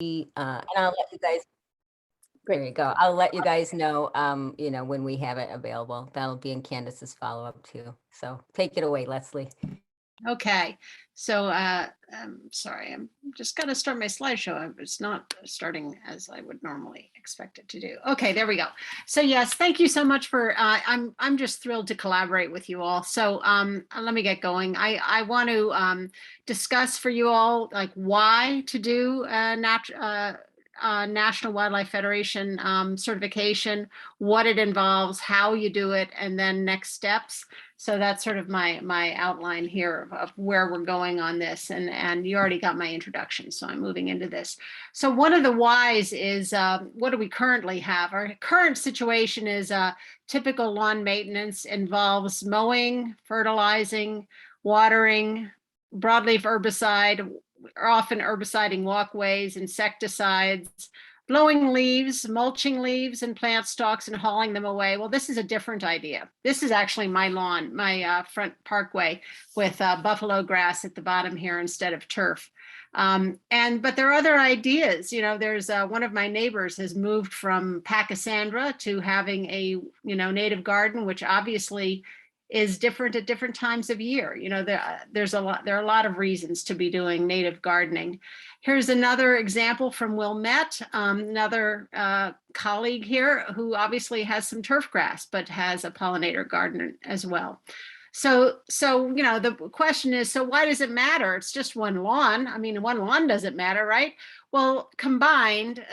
And I'll let you guys, there you go. I'll let you guys know, when we have it available. That'll be in Candace's follow-up too. So take it away, Leslie. Okay, so sorry, I'm just going to start my slideshow. It's not starting as I would normally expect it to do. Okay, there we go. So yes, thank you so much for, I'm just thrilled to collaborate with you all. So let me get going. I want to discuss for you all like why to do National Wildlife Federation certification, what it involves, how you do it, and then next steps. So that's sort of my outline here of where we're going on this. And you already got my introduction, so I'm moving into this. So one of the whys is, what do we currently have? Our current situation is typical lawn maintenance involves mowing, fertilizing, watering, broadleaf herbicide, often herbiciding walkways, insecticides, blowing leaves, mulching leaves and plant stalks and hauling them away. Well, this is a different idea. This is actually my lawn, my front parkway with buffalo grass at the bottom here instead of turf. But there are other ideas. There's one of my neighbors has moved from Pachysandra to having a native garden, which obviously is different at different times of year. There are a lot of reasons to be doing native gardening. Here's another example from Wilmette, another colleague here who obviously has some turf grass, but has a pollinator garden as well. So the question is, so why does it matter? It's just one lawn. I mean, one lawn doesn't matter, right? Well, combined,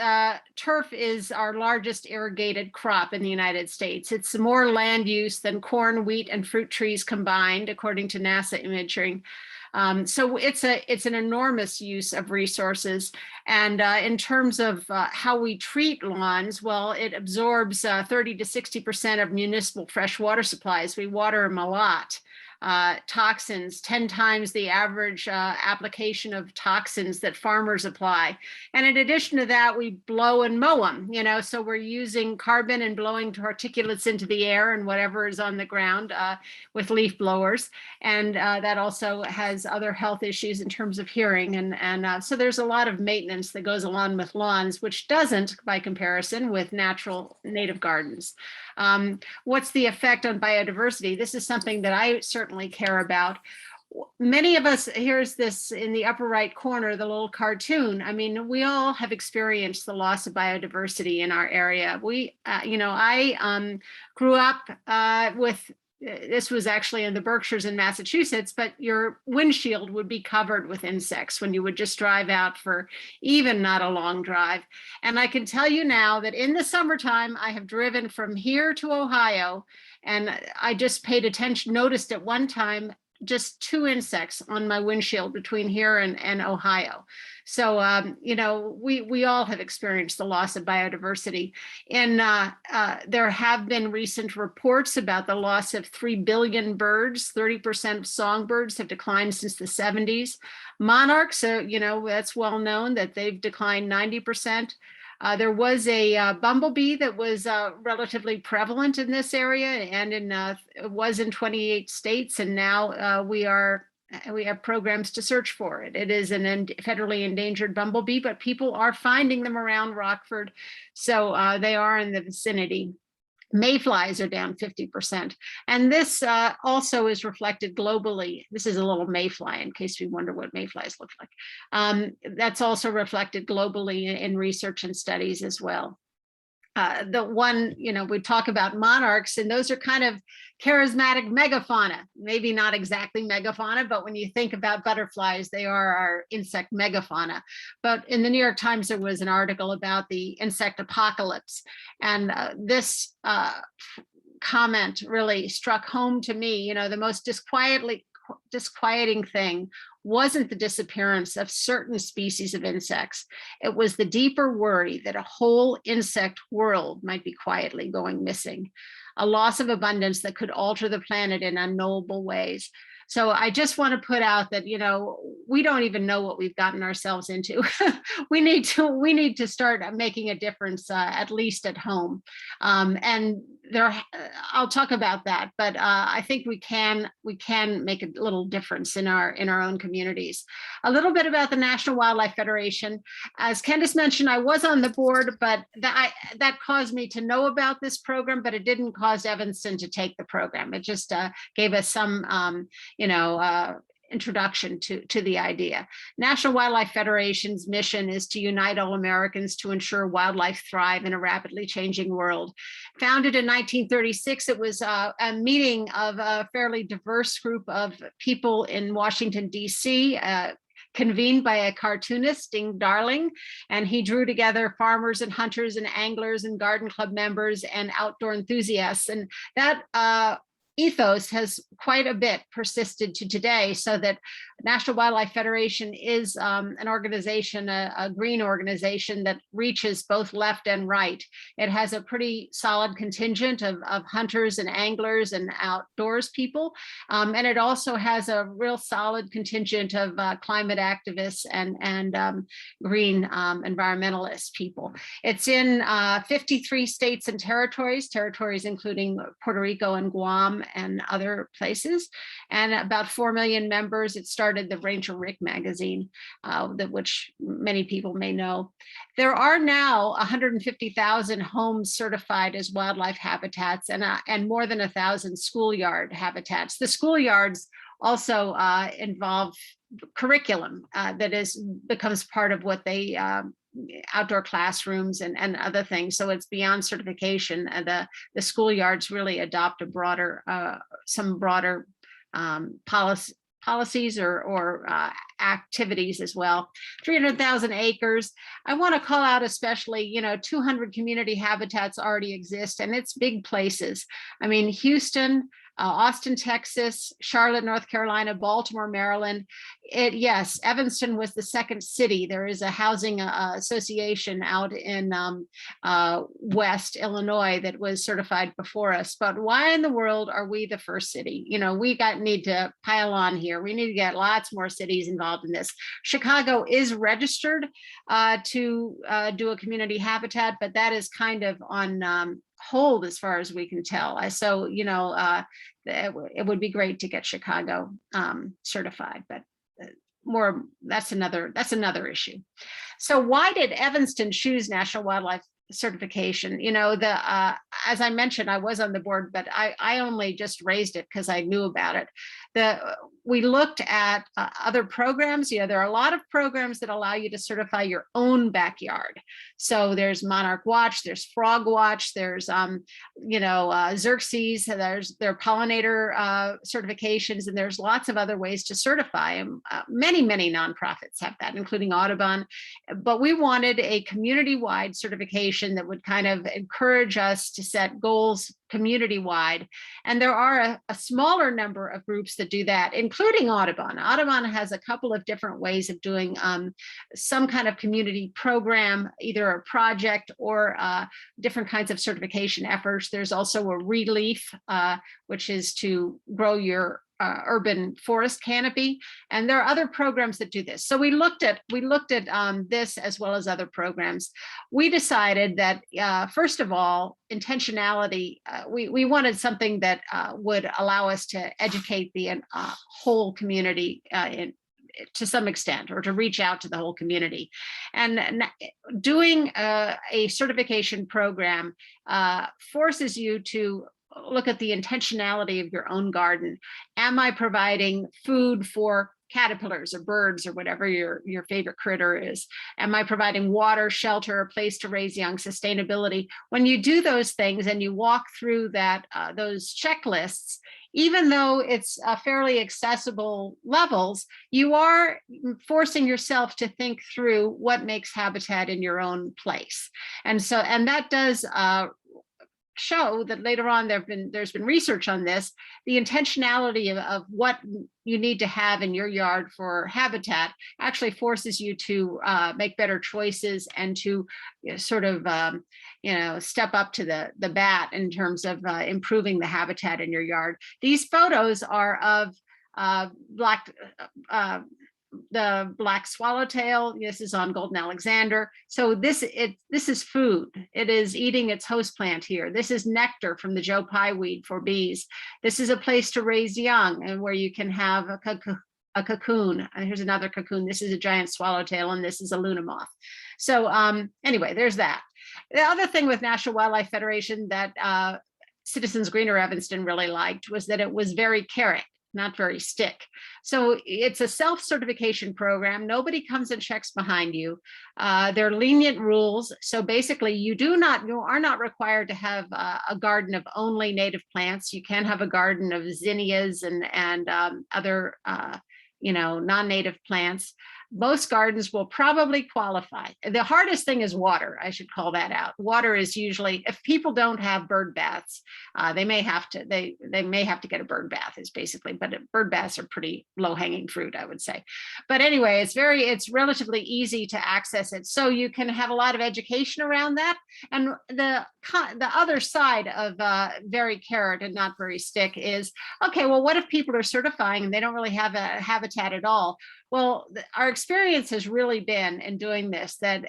turf is our largest irrigated crop in the United States. It's more land use than corn, wheat, and fruit trees combined, according to NASA imaging. So it's an enormous use of resources. And in terms of how we treat lawns, well, it absorbs 30 to 60% of municipal fresh water supplies. We water them a lot. Toxins, 10 times the average application of toxins that farmers apply. And in addition to that, we blow and mow them, so we're using carbon and blowing particulates into the air and whatever is on the ground with leaf blowers. And that also has other health issues in terms of hearing. And so there's a lot of maintenance that goes along with lawns, which doesn't by comparison with natural native gardens. What's the effect on biodiversity? This is something that I certainly care about. Many of us, here's this in the upper right corner, the little cartoon. I mean, we all have experienced the loss of biodiversity in our area. I grew up with, this was actually in the Berkshires in Massachusetts, but your windshield would be covered with insects when you would just drive out for even not a long drive. And I can tell you now that in the summertime, I have driven from here to Ohio, and I just paid attention, noticed at one time, just 2 insects on my windshield between here and Ohio. So, we all have experienced the loss of biodiversity. And there have been recent reports about the loss of 3 billion birds. 30% of songbirds have declined since the 70s. Monarchs, that's well known that they've declined 90%. There was a bumblebee that was relatively prevalent in this area, and it was in 28 states, and now we have programs to search for it. It is an federally endangered bumblebee, but people are finding them around Rockford, so they are in the vicinity. Mayflies are down 50%. And this also is reflected globally. This is a little mayfly in case we wonder what mayflies look like. That's also reflected globally in research and studies as well. The one, we talk about monarchs, and those are kind of charismatic megafauna, maybe not exactly megafauna, but when you think about butterflies, they are our insect megafauna. But in the New York Times, there was an article about the insect apocalypse. And this comment really struck home to me. The most disquieting thing wasn't the disappearance of certain species of insects. It was the deeper worry that a whole insect world might be quietly going missing, a loss of abundance that could alter the planet in unknowable ways. So I just want to put out that, we don't even know what we've gotten ourselves into. we need to start making a difference, at least at home. And I'll talk about that, but I think we can make a little difference in our own communities. A little bit about the National Wildlife Federation. As Candace mentioned, I was on the board, but that caused me to know about this program, but it didn't cause Evanston to take the program. It just gave us some, introduction to the idea. National Wildlife Federation's mission is to unite all Americans to ensure wildlife thrive in a rapidly changing world. Founded in 1936, it was a meeting of a fairly diverse group of people in Washington, D.C., convened by a cartoonist, Ding Darling, and he drew together farmers and hunters and anglers and garden club members and outdoor enthusiasts. And that ethos has quite a bit persisted to today, so that National Wildlife Federation is an organization, a green organization that reaches both left and right. It has a pretty solid contingent of hunters and anglers and outdoors people. And it also has a real solid contingent of climate activists and green environmentalist people. It's in 53 states and territories including Puerto Rico and Guam and other places, and about 4 million members. It started the Ranger Rick magazine, which many people may know. There are now 150,000 homes certified as wildlife habitats and more than 1,000 schoolyard habitats. The schoolyards also involve curriculum that becomes part of what they outdoor classrooms and other things. So it's beyond certification. The schoolyards really adopt a broader, some broader policies or activities as well. 300,000 acres. I want to call out especially, 200 community habitats already exist, and it's big places. I mean, Houston, Austin, Texas, Charlotte, North Carolina, Baltimore, Maryland. Yes, Evanston was the second city. There is a housing association out in West Illinois that was certified before us. But why in the world are we the first city? We need to pile on here. We need to get lots more cities involved in this. Chicago is registered to do a community habitat, but that is kind of on hold as far as we can tell. So, it would be great to get Chicago certified, but that's another issue. So why did Evanston choose National Wildlife certification? As I mentioned, I was on the board, but I only just raised it because I knew about it. We looked at other programs. There are a lot of programs that allow you to certify your own backyard. So there's Monarch Watch, there's Frog Watch, there's Xerxes, there are pollinator certifications, and there's lots of other ways to certify them. Many nonprofits have that, including Audubon. But we wanted a community-wide certification that would kind of encourage us to set goals community-wide. And there are a smaller number of groups that do that, including Audubon. Audubon has a couple of different ways of doing some kind of community program, either a project or different kinds of certification efforts. There's also a relief, which is to grow your urban forest canopy, and there are other programs that do this. So we looked at this as well as other programs. We decided that first of all, intentionality. We wanted something that would allow us to educate the whole community to some extent, or to reach out to the whole community. And doing a certification program forces you to look at the intentionality of your own garden. Am I providing food for caterpillars or birds or whatever your favorite critter is? Am I providing water, shelter, a place to raise young, sustainability? When you do those things and you walk through those checklists, even though it's fairly accessible levels, you are forcing yourself to think through what makes habitat in your own place. And that does show that later on there's been research on this. The intentionality of what you need to have in your yard for habitat actually forces you to make better choices and to sort of step up to the bat in terms of improving the habitat in your yard. These photos are of the black swallowtail. This is on Golden Alexander. So this is food. It is eating its host plant here. This is nectar from the Joe Pye weed for bees. This is a place to raise young and where you can have a cocoon. Here's another cocoon. This is a giant swallowtail, and this is a Luna moth. So anyway, there's that. The other thing with National Wildlife Federation that Citizens Greener Evanston really liked was that it was very carrot, not very stick. So it's a self-certification program. Nobody comes and checks behind you. They're lenient rules. So basically you are not required to have a garden of only native plants. You can have a garden of zinnias and other non-native plants. Most gardens will probably qualify. The hardest thing is water. I should call that out. Water is usually, if people don't have bird baths, they may have to get a bird bath is basically, but bird baths are pretty low hanging fruit, I would say. But anyway, it's relatively easy to access it. So you can have a lot of education around that. And the other side of very carrot and not very stick is, okay, well, what if people are certifying and they don't really have a habitat at all? Well, our experience has really been in doing this that,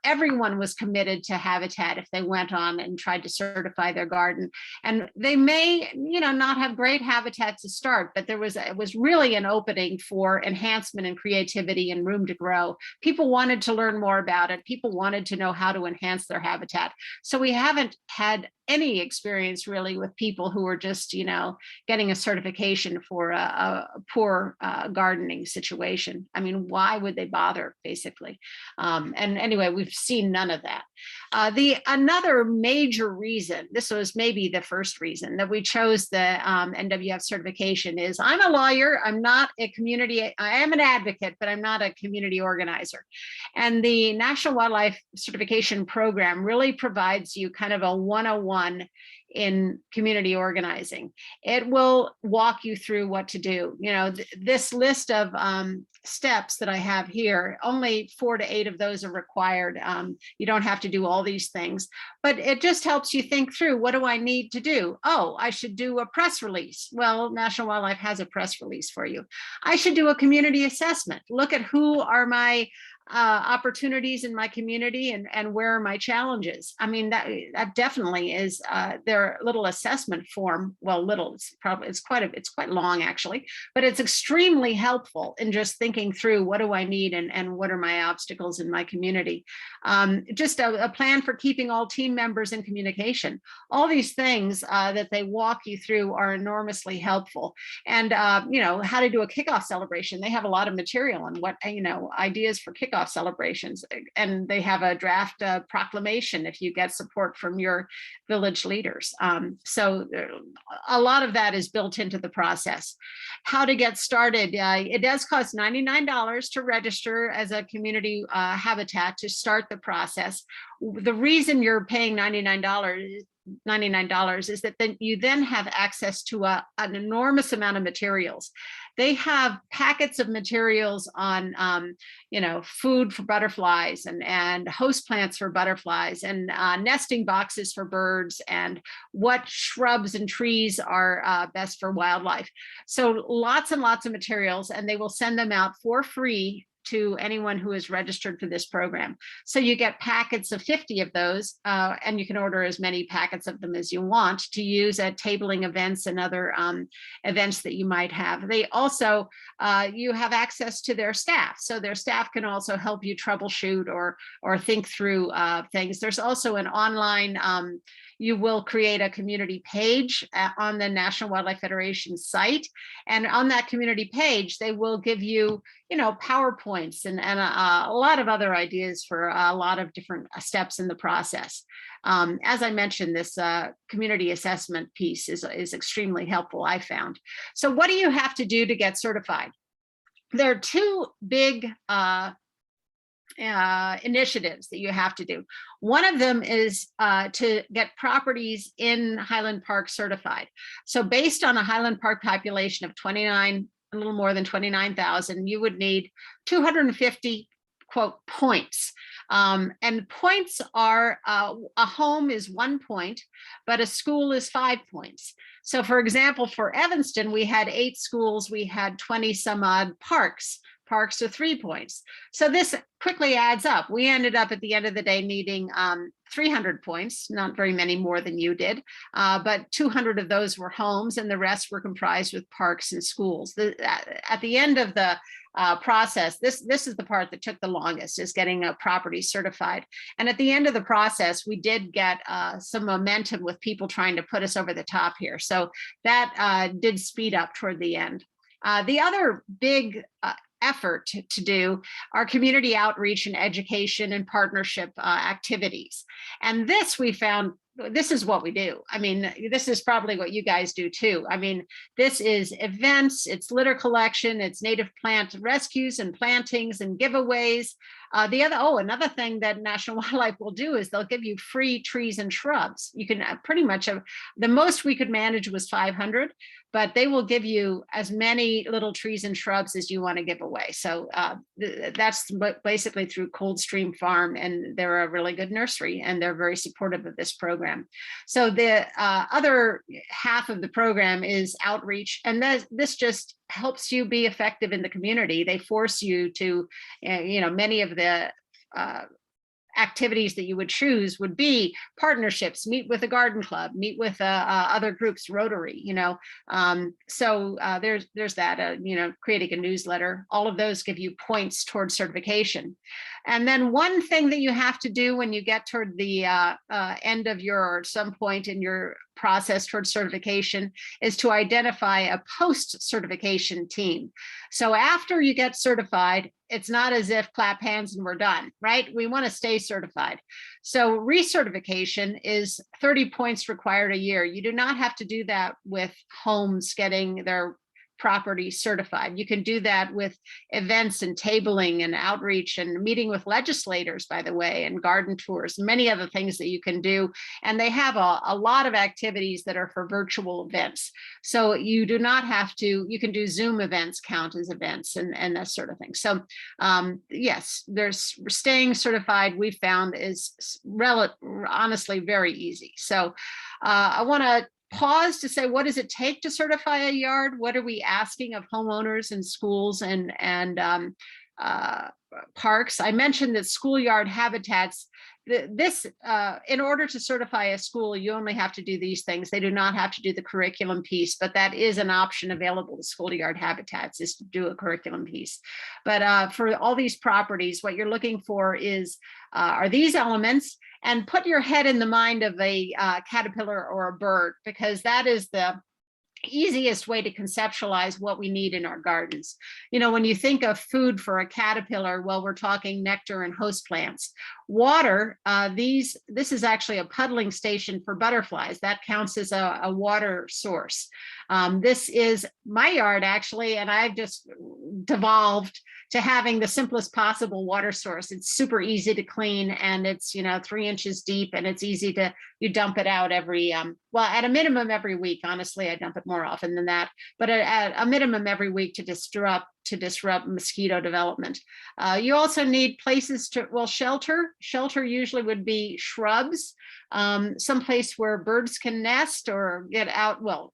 everyone was committed to habitat if they went on and tried to certify their garden. And they may, not have great habitat to start, but it was really an opening for enhancement and creativity and room to grow. People wanted to learn more about it. People wanted to know how to enhance their habitat. So we haven't had any experience really with people who are just, getting a certification for a poor gardening situation. I mean, why would they bother, basically? And anyway, we've seen none of that. Another major reason, this was maybe the first reason that we chose the NWF certification is I'm a lawyer. I'm not a community, I am an advocate, but I'm not a community organizer. And the National Wildlife Certification Program really provides you kind of a 101 in community organizing. It will walk you through what to do. This list of steps that I have here, only 4 to 8 of those are required. You don't have to do all these things, but it just helps you think through, what do I need to do? Oh, I should do a press release. Well, National Wildlife has a press release for you. I should do a community assessment. Look at who are my opportunities in my community and where are my challenges. I mean, that definitely is their little assessment form. Well, little, it's quite long actually, but it's extremely helpful in just thinking through, what do I need and what are my obstacles in my community. Just a plan for keeping all team members in communication. All these things that they walk you through are enormously helpful. And how to do a kickoff celebration. They have a lot of material on what ideas for kickoff celebrations, and they have a draft proclamation if you get support from your village leaders. So a lot of that is built into the process. How to get started. It does cost $99 to register as a community habitat to start the process. The reason you're paying $99 is that then you have access to an enormous amount of materials. They have packets of materials on, food for butterflies and host plants for butterflies and nesting boxes for birds and what shrubs and trees are best for wildlife. So lots and lots of materials, and they will send them out for free to anyone who is registered for this program. So you get packets of 50 of those, and you can order as many packets of them as you want to use at tabling events and other events that you might have. They also, you have access to their staff. So their staff can also help you troubleshoot or think through things. There's also an online, you will create a community page on the National Wildlife Federation site. And on that community page, they will give you, PowerPoints and a lot of other ideas for a lot of different steps in the process. As I mentioned, this community assessment piece is extremely helpful, I found. So what do you have to do to get certified? There are 2 big initiatives that you have to do. One of them is to get properties in Highland Park certified. So based on a Highland Park population of a little more than 29,000, you would need 250 quote points. And points are, a home is 1 point, but a school is 5 points. So for example, for Evanston, we had 8 schools, we had 20 some odd parks. parks are 3 points. So this quickly adds up. We ended up at the end of the day needing 300 points, not very many more than you did, but 200 of those were homes and the rest were comprised with parks and schools. At the end of the process, this is the part that took the longest, is getting a property certified. And at the end of the process, we did get some momentum with people trying to put us over the top here. So that did speed up toward the end. The other big effort to do are community outreach and education and partnership activities. And this we found, this is what we do. I mean, this is probably what you guys do too. I mean, this is events, it's litter collection, it's native plant rescues and plantings and giveaways. Another thing that National Wildlife will do is they'll give you free trees and shrubs. You can pretty much, the most we could manage was 500, but they will give you as many little trees and shrubs as you want to give away. So that's basically through Coldstream Farm, and they're a really good nursery and they're very supportive of this program. So the other half of the program is outreach, and this just helps you be effective in the community. They force you to, many of the activities that you would choose would be partnerships, meet with a garden club, meet with other groups, Rotary, there's that, creating a newsletter. All of those give you points towards certification. And then one thing that you have to do when you get toward the end of some point in your process towards certification is to identify a post-certification team. So after you get certified, it's not as if clap hands and we're done, right? We want to stay certified. So recertification is 30 points required a year. You do not have to do that with homes getting their property certified. You can do that with events and tabling and outreach and meeting with legislators, by the way, and garden tours, many other things that you can do. And they have a lot of activities that are for virtual events. So you do not have to, you can do Zoom events, count as events and that sort of thing. So yes, there's staying certified, we found is honestly very easy. So I want to pause to say, what does it take to certify a yard? What are we asking of homeowners and schools and parks? I mentioned that schoolyard habitats. In order to certify a school, you only have to do these things. They do not have to do the curriculum piece, but that is an option available to schoolyard habitats, is to do a curriculum piece. But for all these properties, what you're looking for is, are these elements? And put your head in the mind of a caterpillar or a bird, because that is the easiest way to conceptualize what we need in our gardens. When you think of food for a caterpillar, well, we're talking nectar and host plants. Water, this is actually a puddling station for butterflies. That counts as a water source. This is my yard, actually, and I've just devolved to having the simplest possible water source. It's super easy to clean, and it's 3 inches deep, and it's easy to, you dump it out every at a minimum every week. Honestly, I dump it more often than that, but at a minimum every week to disrupt mosquito development. You also need places to, shelter. Shelter usually would be shrubs, someplace where birds can nest or get out. Well,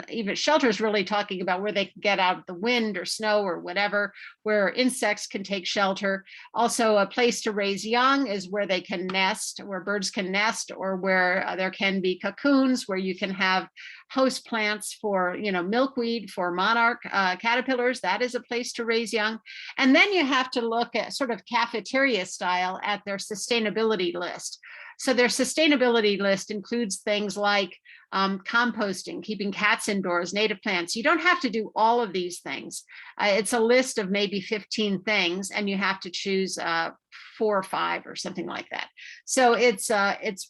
even shelter is really talking about where they can get out of the wind or snow or whatever, where insects can take shelter. Also, a place to raise young is where they can nest, where birds can nest, or where there can be cocoons, where you can have host plants for, milkweed, for monarch caterpillars. That is a place to raise young. And then you have to look at sort of cafeteria style at their sustainability list. So their sustainability list includes things like composting, keeping cats indoors, native plants. You don't have to do all of these things. It's a list of maybe 15 things, and you have to choose 4 or 5 or something like that. So it's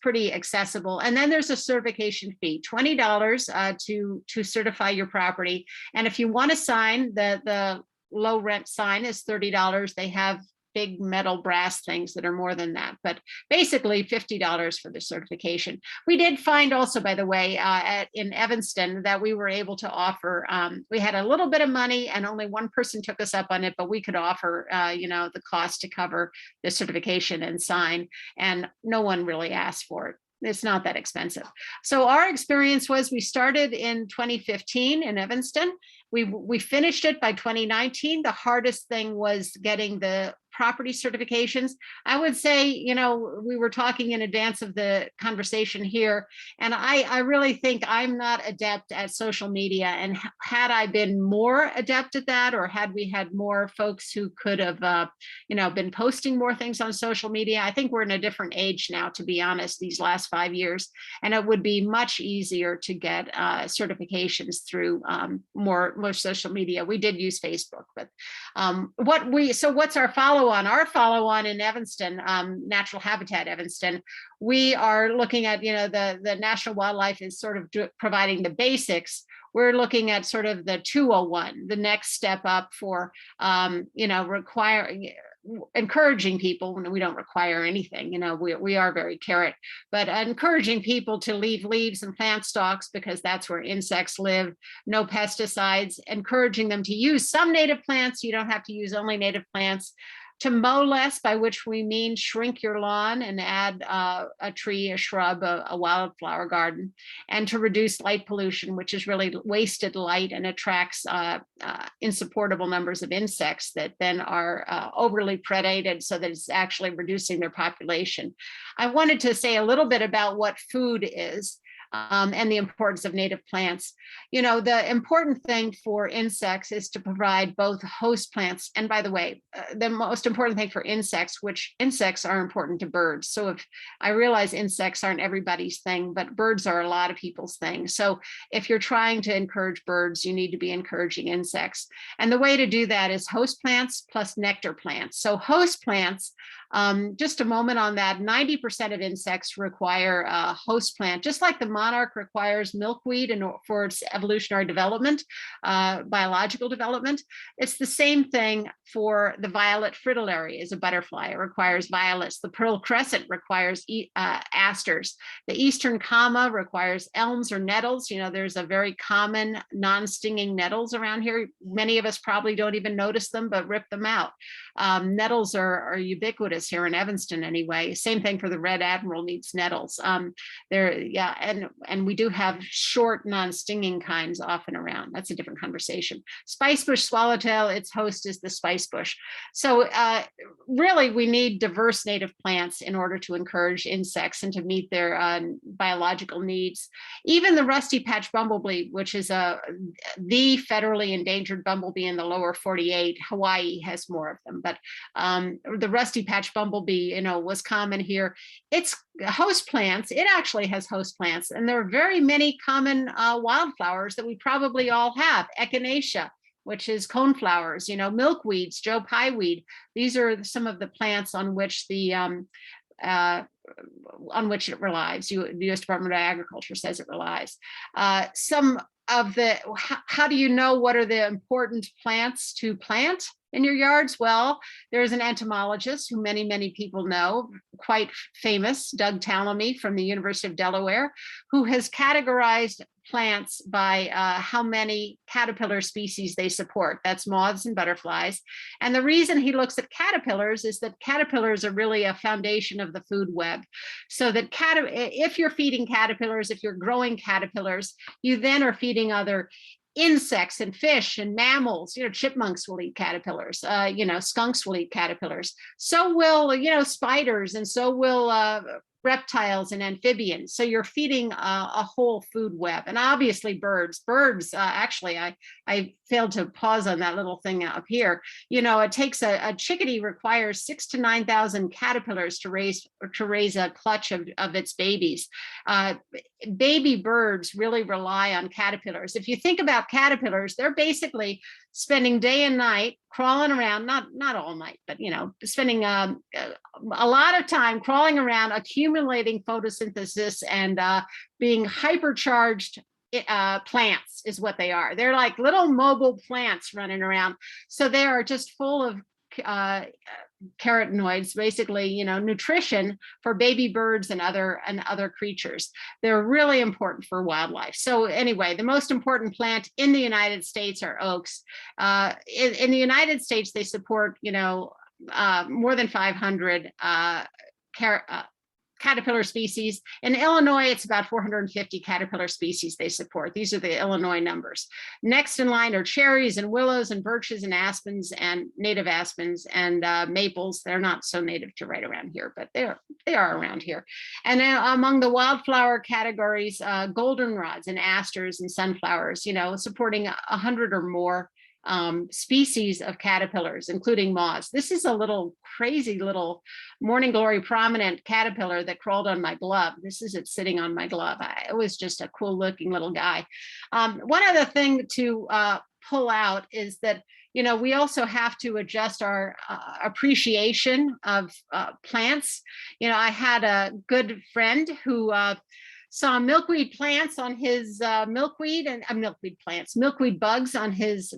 pretty accessible. And then there's a certification fee, $20 to certify your property. And if you want to sign, the low rent sign is $30. They have big metal brass things that are more than that, but basically $50 for the certification. We did find also, by the way, in Evanston, that we were able to offer, we had a little bit of money and only one person took us up on it, but we could offer, the cost to cover the certification and sign, and no one really asked for it. It's not that expensive. So our experience was we started in 2015 in Evanston. We finished it by 2019. The hardest thing was getting the property certifications. I would say, you know, we were talking in advance of the conversation here, and I really think I'm not adept at social media. And had I been more adept at that, or had we had more folks who could have, you know, been posting more things on social media, I think we're in a different age now, to be honest, these last 5 years, and it would be much easier to get certifications through more social media. We did use Facebook, but what's our follow-on? Our follow-on in Evanston, Natural Habitat Evanston, we are looking at, you know, the National Wildlife is sort of providing the basics. We're looking at sort of the 201, the next step up for, you know, encouraging people. We don't require anything, you know, we are very carrot, but encouraging people to leave leaves and plant stalks because that's where insects live, no pesticides, encouraging them to use some native plants. You don't have to use only native plants. To mow less, by which we mean shrink your lawn and add a tree, a shrub, a wildflower garden, and to reduce light pollution, which is really wasted light and attracts insupportable numbers of insects that then are overly predated, so that it's actually reducing their population. I wanted to say a little bit about what food is. And the importance of native plants. You know, the important thing for insects is to provide both host plants. And by the way, the most important thing for insects, which insects are important to birds. So if I realize insects aren't everybody's thing, but birds are a lot of people's thing. So if you're trying to encourage birds, you need to be encouraging insects. And the way to do that is host plants plus nectar plants. So host plants, just a moment on that, 90% of insects require a host plant, just like the monarch requires milkweed for its evolutionary development, biological development. It's the same thing for the violet fritillary is a butterfly. It requires violets. The pearl crescent requires asters. The eastern comma requires elms or nettles. You know, there's a very common non-stinging nettles around here. Many of us probably don't even notice them, but rip them out. Nettles are ubiquitous here in Evanston anyway. Same thing for the red admiral, needs nettles. And we do have short non-stinging kinds often around. That's a different conversation. Spicebush swallowtail, its host is the spicebush. So really we need diverse native plants in order to encourage insects and to meet their biological needs. Even the rusty patch bumblebee, which is the federally endangered bumblebee in the lower 48, Hawaii has more of them, but the rusty patch bumblebee, you know, was common here. It's host plants. It actually has host plants, and there are very many common wildflowers that we probably all have. Echinacea, which is coneflowers, you know, milkweeds, Joe Pyeweed. These are some of the plants on which the on which it relies. The U.S. Department of Agriculture says it relies. Some of the, how do you know what are the important plants to plant in your yards? Well, there's an entomologist who many people know, quite famous, Doug Tallamy from the University of Delaware, who has categorized plants by how many caterpillar species they support. That's moths and butterflies. And the reason he looks at caterpillars is that caterpillars are really a foundation of the food web. So that if you're feeding caterpillars, if you're growing caterpillars, you then are feeding other insects and fish and mammals. You know, chipmunks will eat caterpillars, you know, skunks will eat caterpillars. So will, you know, spiders, and so will reptiles and amphibians. So you're feeding a whole food web. And obviously birds, actually, I failed to pause on that little thing up here. You know, it takes a chickadee requires 6,000 to 9,000 caterpillars to raise a clutch of its babies. Baby birds really rely on caterpillars. If you think about caterpillars, they're basically spending day and night crawling around, not all night, but, you know, spending a lot of time crawling around, accumulating photosynthesis and being hypercharged plants is what they are. They're like little mobile plants running around. So they are just full of carotenoids, basically, you know, nutrition for baby birds and other creatures. They're really important for wildlife. So anyway, the most important plant in the United States are oaks. In the United States, they support, you know, more than 500 caterpillar species. In Illinois, it's about 450 caterpillar species they support. These are the Illinois numbers. Next in line are cherries and willows and birches and aspens and native aspens and maples. They're not so native to right around here, but they are around here. And then among the wildflower categories, goldenrods and asters and sunflowers, you know, supporting 100 or more species of caterpillars, including moths. This is a little crazy little morning glory prominent caterpillar that crawled on my glove. This is it sitting on my glove. It was just a cool looking little guy. One other thing to pull out is that, you know, we also have to adjust our appreciation of plants. You know, I had a good friend who saw milkweed plants on his milkweed bugs on his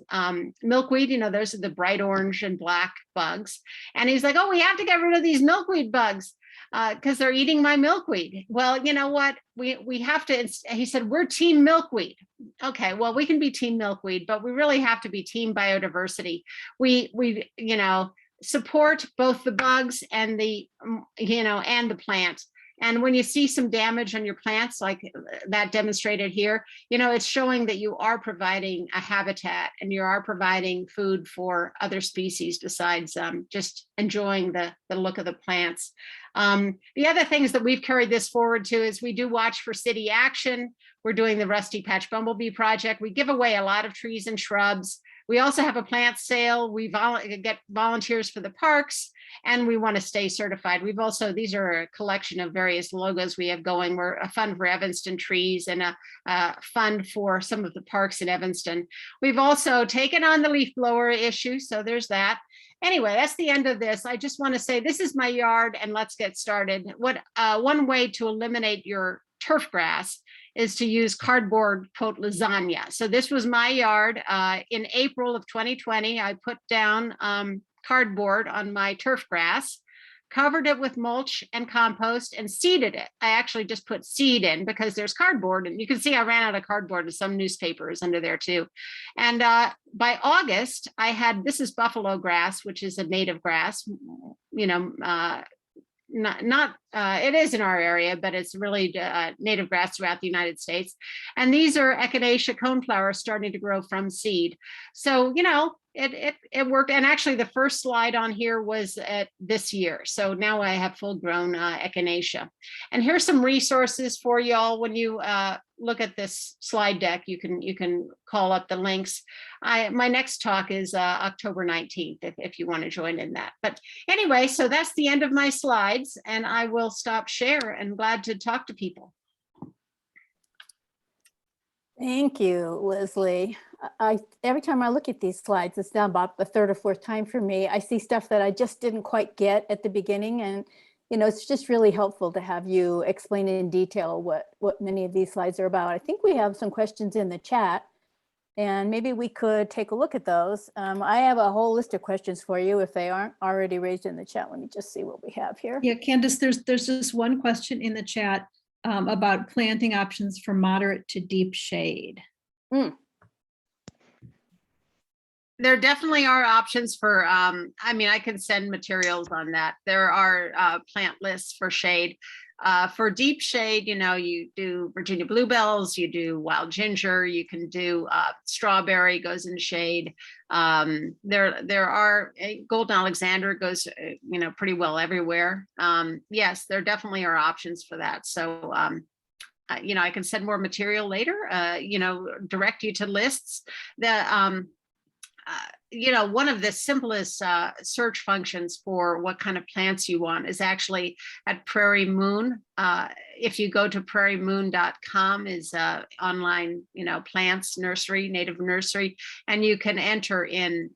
milkweed. You know, those are the bright orange and black bugs. And he's like, oh, we have to get rid of these milkweed bugs because they're eating my milkweed. Well, you know what? We have to, he said, we're team milkweed. Okay, well, we can be team milkweed, but we really have to be team biodiversity. We you know, support both the bugs and the, you know, and the plant. And when you see some damage on your plants, like that demonstrated here, you know, it's showing that you are providing a habitat and you are providing food for other species besides just enjoying the look of the plants. The other things that we've carried this forward to is we do watch for city action. We're doing the Rusty Patch Bumblebee project. We give away a lot of trees and shrubs. We also have a plant sale. We get volunteers for the parks, and we want to stay certified. We've also, these are a collection of various logos we have going. We're a fund for Evanston trees and a fund for some of the parks in Evanston. We've also taken on the leaf blower issue, so there's that. Anyway, that's the end of this. I just want to say this is my yard, and let's get started. One way to eliminate your turf grass is to use cardboard, quote, lasagna. So this was my yard. In April of 2020, I put down cardboard on my turf grass, covered it with mulch and compost, and seeded it. I actually just put seed in because there's cardboard, and you can see I ran out of cardboard and some newspapers under there too. And by August, I had, this is buffalo grass, which is a native grass, you know, it is in our area, but it's really native grass throughout the United States. And these are echinacea coneflowers starting to grow from seed. So, you know, it worked. And actually the first slide on here was at this year. So now I have full grown echinacea. And here's some resources for y'all. When you look at this slide deck, you can call up the links. My next talk is October 19th, if you want to join in that. But anyway, so that's the end of my slides, and I will stop share and glad to talk to people. Thank you, Leslie. Every time I look at these slides, it's now about the third or fourth time for me. I see stuff that I just didn't quite get at the beginning, and you know, it's just really helpful to have you explain in detail what many of these slides are about. I think we have some questions in the chat, and maybe we could take a look at those. I have a whole list of questions for you if they aren't already raised in the chat. Let me just see what we have here. Yeah, Candace, there's just one question in the chat about planting options for moderate to deep shade. There definitely are options for, I mean, I can send materials on that. There are plant lists for shade. For deep shade, you know, you do Virginia bluebells, you do wild ginger, you can do strawberry goes in shade. There are golden Alexander goes, you know, pretty well everywhere. Yes, there definitely are options for that. So, you know, I can send more material later, you know, direct you to lists that, you know, one of the simplest search functions for what kind of plants you want is actually at Prairie Moon. If you go to prairiemoon.com is online, you know, plants nursery, native nursery, and you can enter in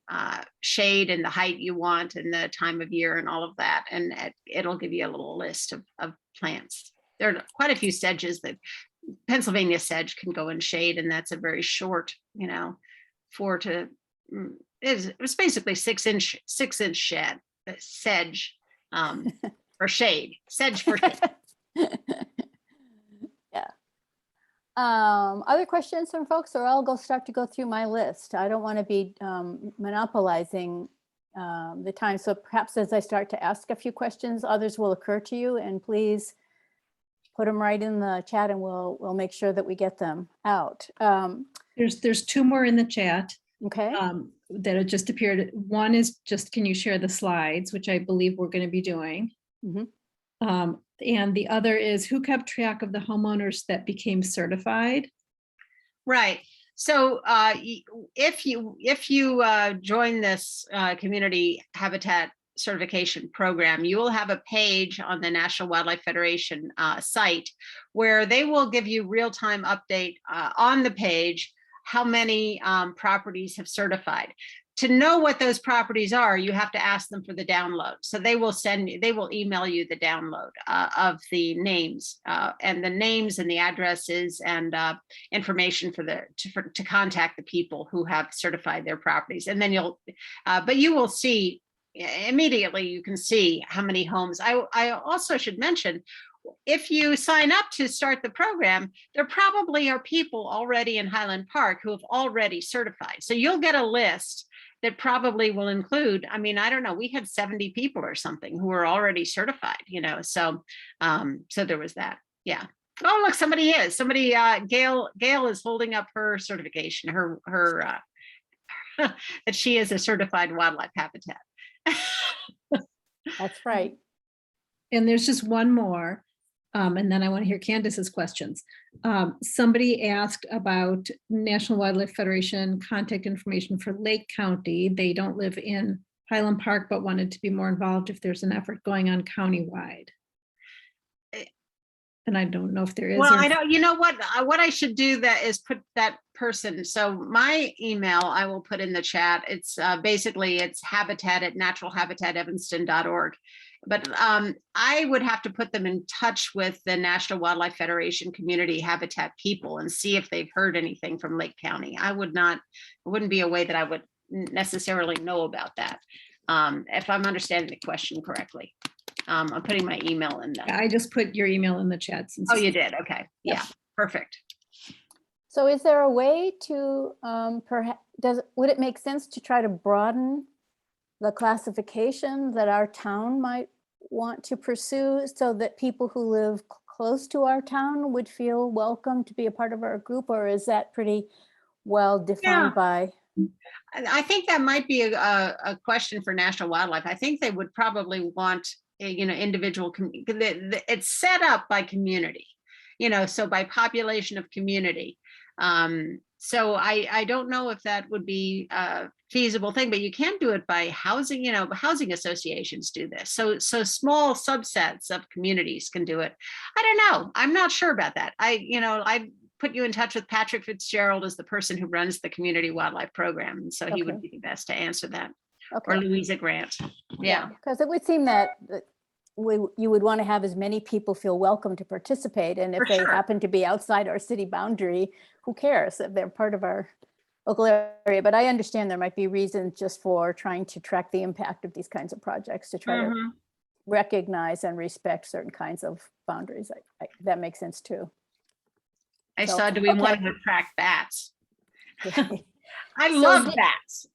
shade and the height you want and the time of year and all of that. And it'll give you a little list of plants. There are quite a few sedges that Pennsylvania sedge can go in shade, and that's a very short, you know, it's basically 6-inch shed, sedge or shade, sedge for shade. Yeah. Other questions from folks, or I'll start to go through my list. I don't want to be monopolizing the time. So perhaps as I start to ask a few questions, others will occur to you, and please put them right in the chat and we'll make sure that we get them out. There's two more in the chat Okay. that have just appeared. One is just, can you share the slides, which I believe we're going to be doing. Mhm. And the other is, who kept track of the homeowners that became certified? Right. So if you join this community habitat certification program, you will have a page on the National Wildlife Federation site where they will give you real-time update on the page how many properties have certified. To know what those properties are, you have to ask them for the download. So they will email you the download of the names and the addresses and information to contact the people who have certified their properties. And then but you will see immediately, you can see how many homes. I also should mention, if you sign up to start the program, there probably are people already in Highland Park who have already certified. So you'll get a list that probably will include, I mean, I don't know, we had 70 people or something who were already certified, so there was that. Yeah. Oh, look, Gail is holding up her certification, her that she is a certified wildlife habitat. That's right. And there's just one more. And then I want to hear Candace's questions. Somebody asked about National Wildlife Federation contact information for Lake County. They don't live in Highland Park, but wanted to be more involved if there's an effort going on countywide. And I don't know if there is. Well, I don't, you know what I should do that is put that person. So my email, I will put in the chat. It's basically it's habitat@naturalhabitatevanston.org. But I would have to put them in touch with the National Wildlife Federation community habitat people and see if they've heard anything from Lake County. It wouldn't be a way that I would necessarily know about that. If I'm understanding the question correctly. I'm putting my email in there. I just put your email in the chat. Oh, you did? Okay. Yeah, perfect. So is there a way to, would it make sense to try to broaden the classification that our town might want to pursue so that people who live close to our town would feel welcome to be a part of our group, or is that pretty well defined by? I think that might be a question for National Wildlife. I think they would probably want, individual, it's set up by community, so by population of community. So I don't know if that would be a feasible thing, but you can do it by housing, housing associations do this. So small subsets of communities can do it. I don't know. I'm not sure about that. I put you in touch with Patrick Fitzgerald as the person who runs the community wildlife program. And so he would be the best to answer that. Okay. Or Louisa Grant. Yeah. Because it would seem that you would want to have as many people feel welcome to participate. And if they happen to be outside our city boundary, who cares if they're part of our local area? But I understand there might be reasons just for trying to track the impact of these kinds of projects to try to recognize and respect certain kinds of boundaries. That makes sense too. Do we want to attract bats? I love bats.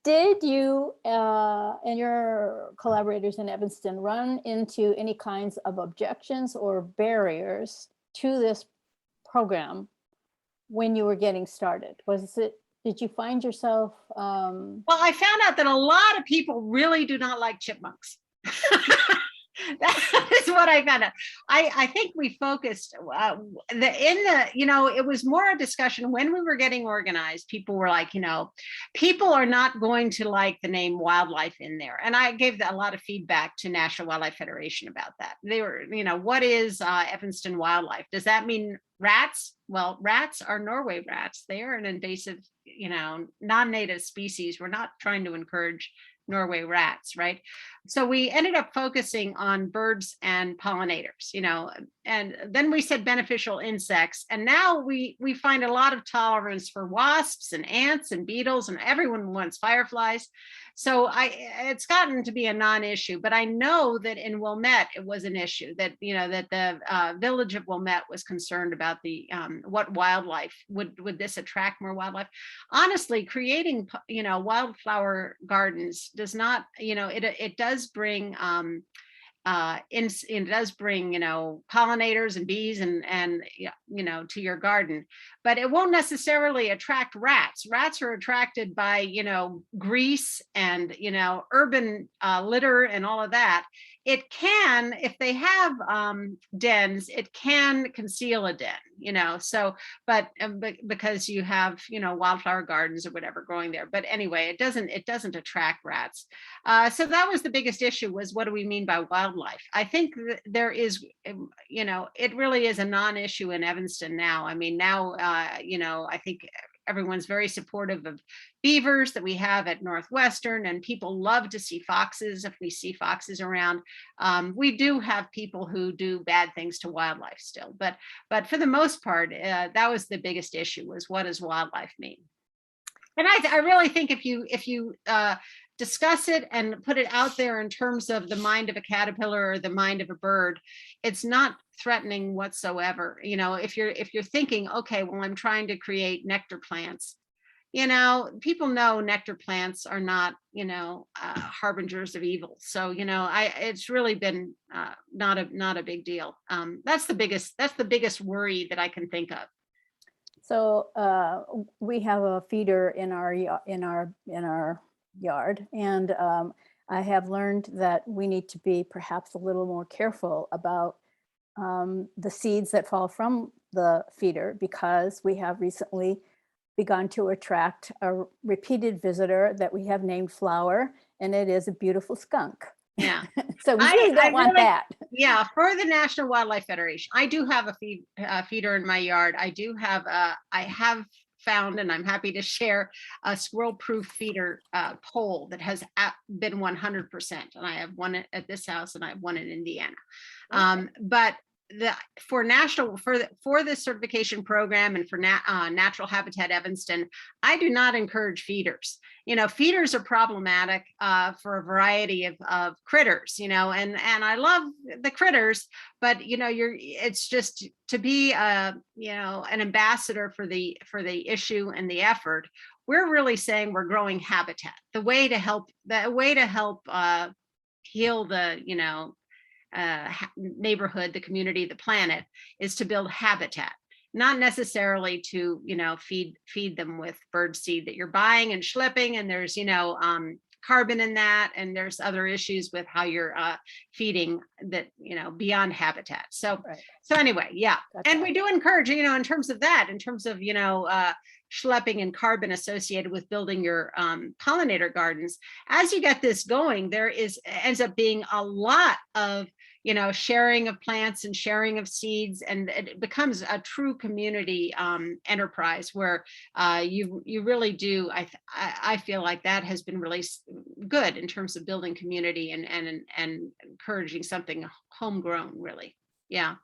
Did you and your collaborators in Evanston run into any kinds of objections or barriers to this program when you were getting started? Did you find yourself? Well, I found out that a lot of people really do not like chipmunks. That is what I found out. I think we focused it was more a discussion when we were getting organized. People were like, people are not going to like the name wildlife in there. And I gave a lot of feedback to National Wildlife Federation about that. They were, what is Evanston wildlife? Does that mean rats? Well, rats are Norway rats. They are an invasive, non-native species. We're not trying to encourage Norway rats, right? So we ended up focusing on birds and pollinators, and then we said beneficial insects. And now we find a lot of tolerance for wasps and ants and beetles, and everyone wants fireflies. So it's gotten to be a non-issue, but I know that in Wilmette, it was an issue that, that the village of Wilmette was concerned about what wildlife, would this attract more wildlife? Honestly, creating, wildflower gardens does not, it does bring it does bring, pollinators and bees and to your garden, but it won't necessarily attract rats. Rats are attracted by, grease and, urban litter and all of that. It can, if they have dens, it can conceal a den, so, but because you have, wildflower gardens or whatever growing there. But anyway, it doesn't attract rats. So that was the biggest issue, was what do we mean by wildlife? I think there is, it really is a non-issue in Evanston now. I mean, now, I think everyone's very supportive of beavers that we have at Northwestern, and people love to see foxes if we see foxes around. We do have people who do bad things to wildlife still, but for the most part, that was the biggest issue, was what does wildlife mean? And I really think if you discuss it and put it out there in terms of the mind of a caterpillar or the mind of a bird, it's not threatening whatsoever. If you're thinking, okay, well, I'm trying to create nectar plants, people know nectar plants are not, harbingers of evil. So, it's really been not a big deal. That's the biggest worry that I can think of. So we have a feeder in our yard, and I have learned that we need to be perhaps a little more careful about the seeds that fall from the feeder, because we have recently begun to attract a repeated visitor that we have named Flower, and it is a beautiful skunk. Yeah. So we really don't want that. Yeah, for the National Wildlife Federation, I do have a feeder in my yard. I have found, and I'm happy to share, a squirrel-proof feeder pole that has been 100%. And I have one at this house, and I have one in Indiana. Okay. But for this certification program and for Natural Habitat Evanston, I do not encourage feeders. Feeders are problematic for a variety of critters, and I love the critters, but it's just to be an ambassador for the issue and the effort. We're really saying we're growing habitat. The way to help heal the neighborhood, the community, the planet, is to build habitat, not necessarily to feed them with bird seed that you're buying and schlepping, and there's carbon in that, and there's other issues with how you're feeding that beyond habitat. So Right. So anyway, yeah. Gotcha. And we do encourage, in terms of schlepping and carbon associated with building your pollinator gardens. As you get this going, there ends up being a lot of sharing of plants and sharing of seeds, and it becomes a true community enterprise where you really do. I feel like that has been really good in terms of building community and encouraging something homegrown, really. Yeah.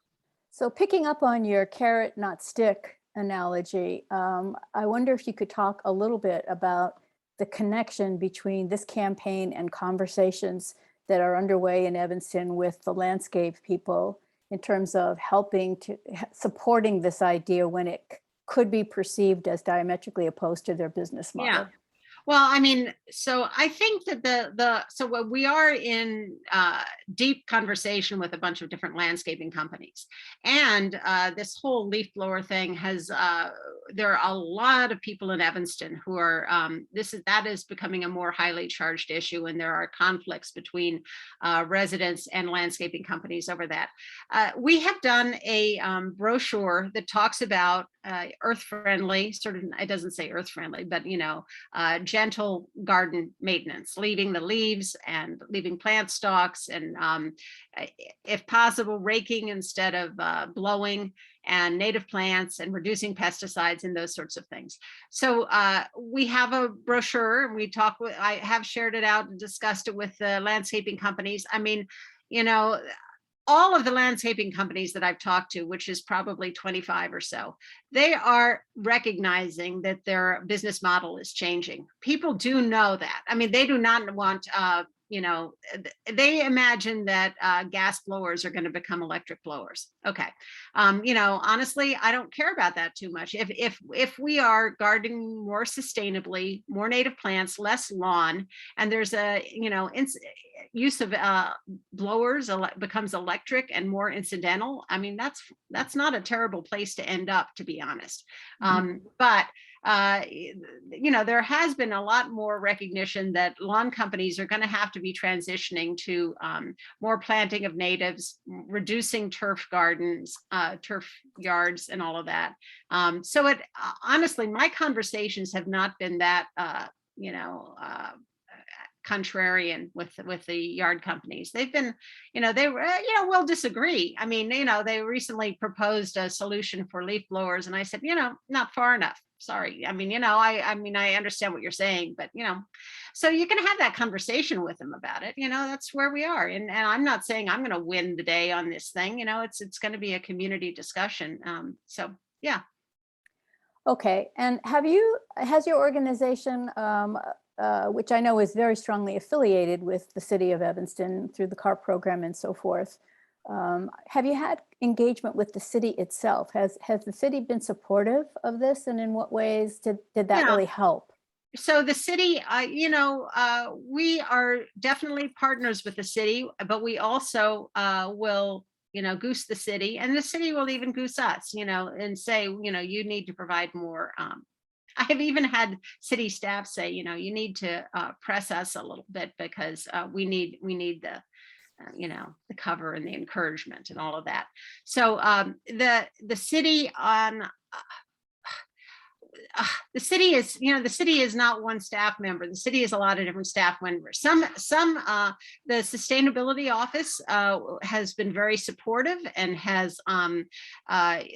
So picking up on your carrot not stick analogy, I wonder if you could talk a little bit about the connection between this campaign and conversations that are underway in Evanston with the landscape people in terms of supporting this idea when it could be perceived as diametrically opposed to their business model. Yeah. Well, I mean, so I think that so we are in deep conversation with a bunch of different landscaping companies, and this whole leaf blower thing has. There are a lot of people in Evanston who are. That is becoming a more highly charged issue, and there are conflicts between residents and landscaping companies over that. We have done a brochure that talks about earth-friendly, sort of. It doesn't say earth-friendly, but gentle garden maintenance, leaving the leaves and leaving plant stalks, and if possible, raking instead of blowing, and native plants, and reducing pesticides and those sorts of things. So we have a brochure, and I have shared it out and discussed it with the landscaping companies. I mean, all of the landscaping companies that I've talked to, which is probably 25 or so, they are recognizing that their business model is changing. People do know that. I mean, they do not want they imagine that gas blowers are going to become electric blowers. Okay. Honestly, I don't care about that too much. If we are gardening more sustainably, more native plants, less lawn, and there's a, use of blowers becomes electric and more incidental. I mean, that's not a terrible place to end up, to be honest. But there has been a lot more recognition that lawn companies are going to have to be transitioning to more planting of natives, reducing turf gardens, turf yards, and all of that. So honestly, my conversations have not been that, contrarian with the yard companies. They've been, they were, we'll disagree. I mean, they recently proposed a solution for leaf blowers, and I said, not far enough. Sorry. I mean, I understand what you're saying, but so you can have that conversation with them about it. That's where we are. And I'm not saying I'm going to win the day on this thing. It's going to be a community discussion. So yeah. Okay. And has your organization, which I know is very strongly affiliated with the city of Evanston through the CARP program and so forth, have you had engagement with the city itself? Has the city been supportive of this, and in what ways did that really help? So the city, we are definitely partners with the city, but we also will, goose the city, and the city will even goose us, and say, you need to provide more. I have even had city staff say, you need to press us a little bit, because we need the the cover and the encouragement and all of that. So the city the city is not one staff member. The city is a lot of different staff members. The sustainability office has been very supportive, and has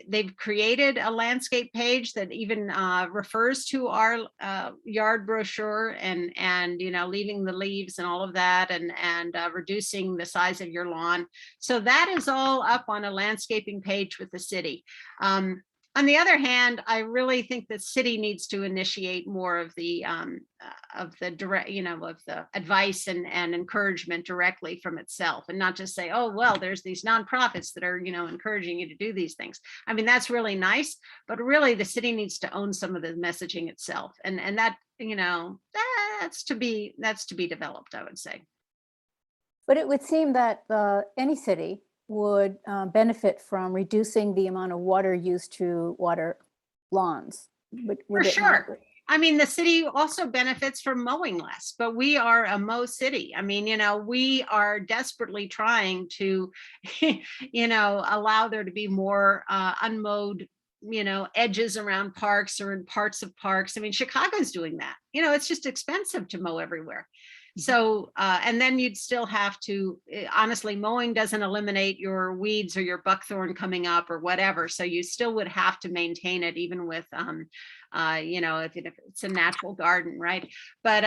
they've created a landscape page that even refers to our yard brochure, and leaving the leaves and all of that, and reducing the size of your lawn. So that is all up on a landscaping page with the city. On the other hand, I really think the city needs to initiate more of the direct, of the advice and encouragement directly from itself, and not just say, oh, well, there's these nonprofits that are, encouraging you to do these things. I mean, that's really nice, but really the city needs to own some of the messaging itself, and that, that's to be developed, I would say. But it would seem that any city would benefit from reducing the amount of water used to water lawns. For sure. I mean, the city also benefits from mowing less, but we are a mow city. I mean, we are desperately trying to, allow there to be more unmowed, edges around parks or in parts of parks. I mean, Chicago's doing that. It's just expensive to mow everywhere. So, and then you'd still have to, honestly, mowing doesn't eliminate your weeds or your buckthorn coming up or whatever. So you still would have to maintain it, even with, if it's a natural garden, right? But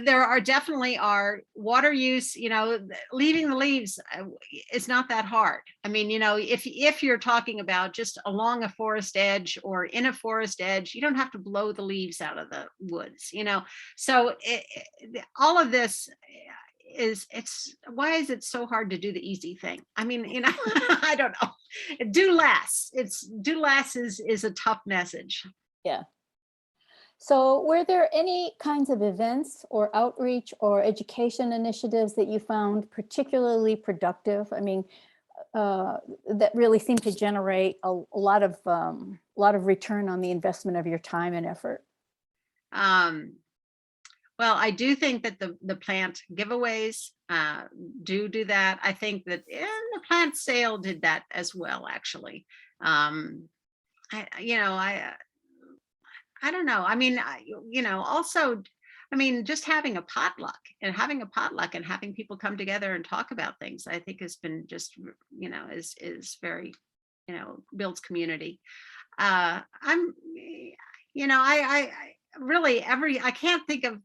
there are definitely water use, leaving the leaves is not that hard. I mean, if you're talking about just along a forest edge or in a forest edge, you don't have to blow the leaves out of the woods, So all of this why is it so hard to do the easy thing? I mean, I don't know. Do less. Do less is a tough message. Yeah. So were there any kinds of events or outreach or education initiatives that you found particularly productive? I mean, that really seemed to generate a lot of return on the investment of your time and effort? Well, I do think that the plant giveaways do that. I think that the plant sale did that as well, actually. I don't know. I mean, also, I mean, just having a potluck and having people come together and talk about things, I think has been just, is very, builds community. I really, I can't think of,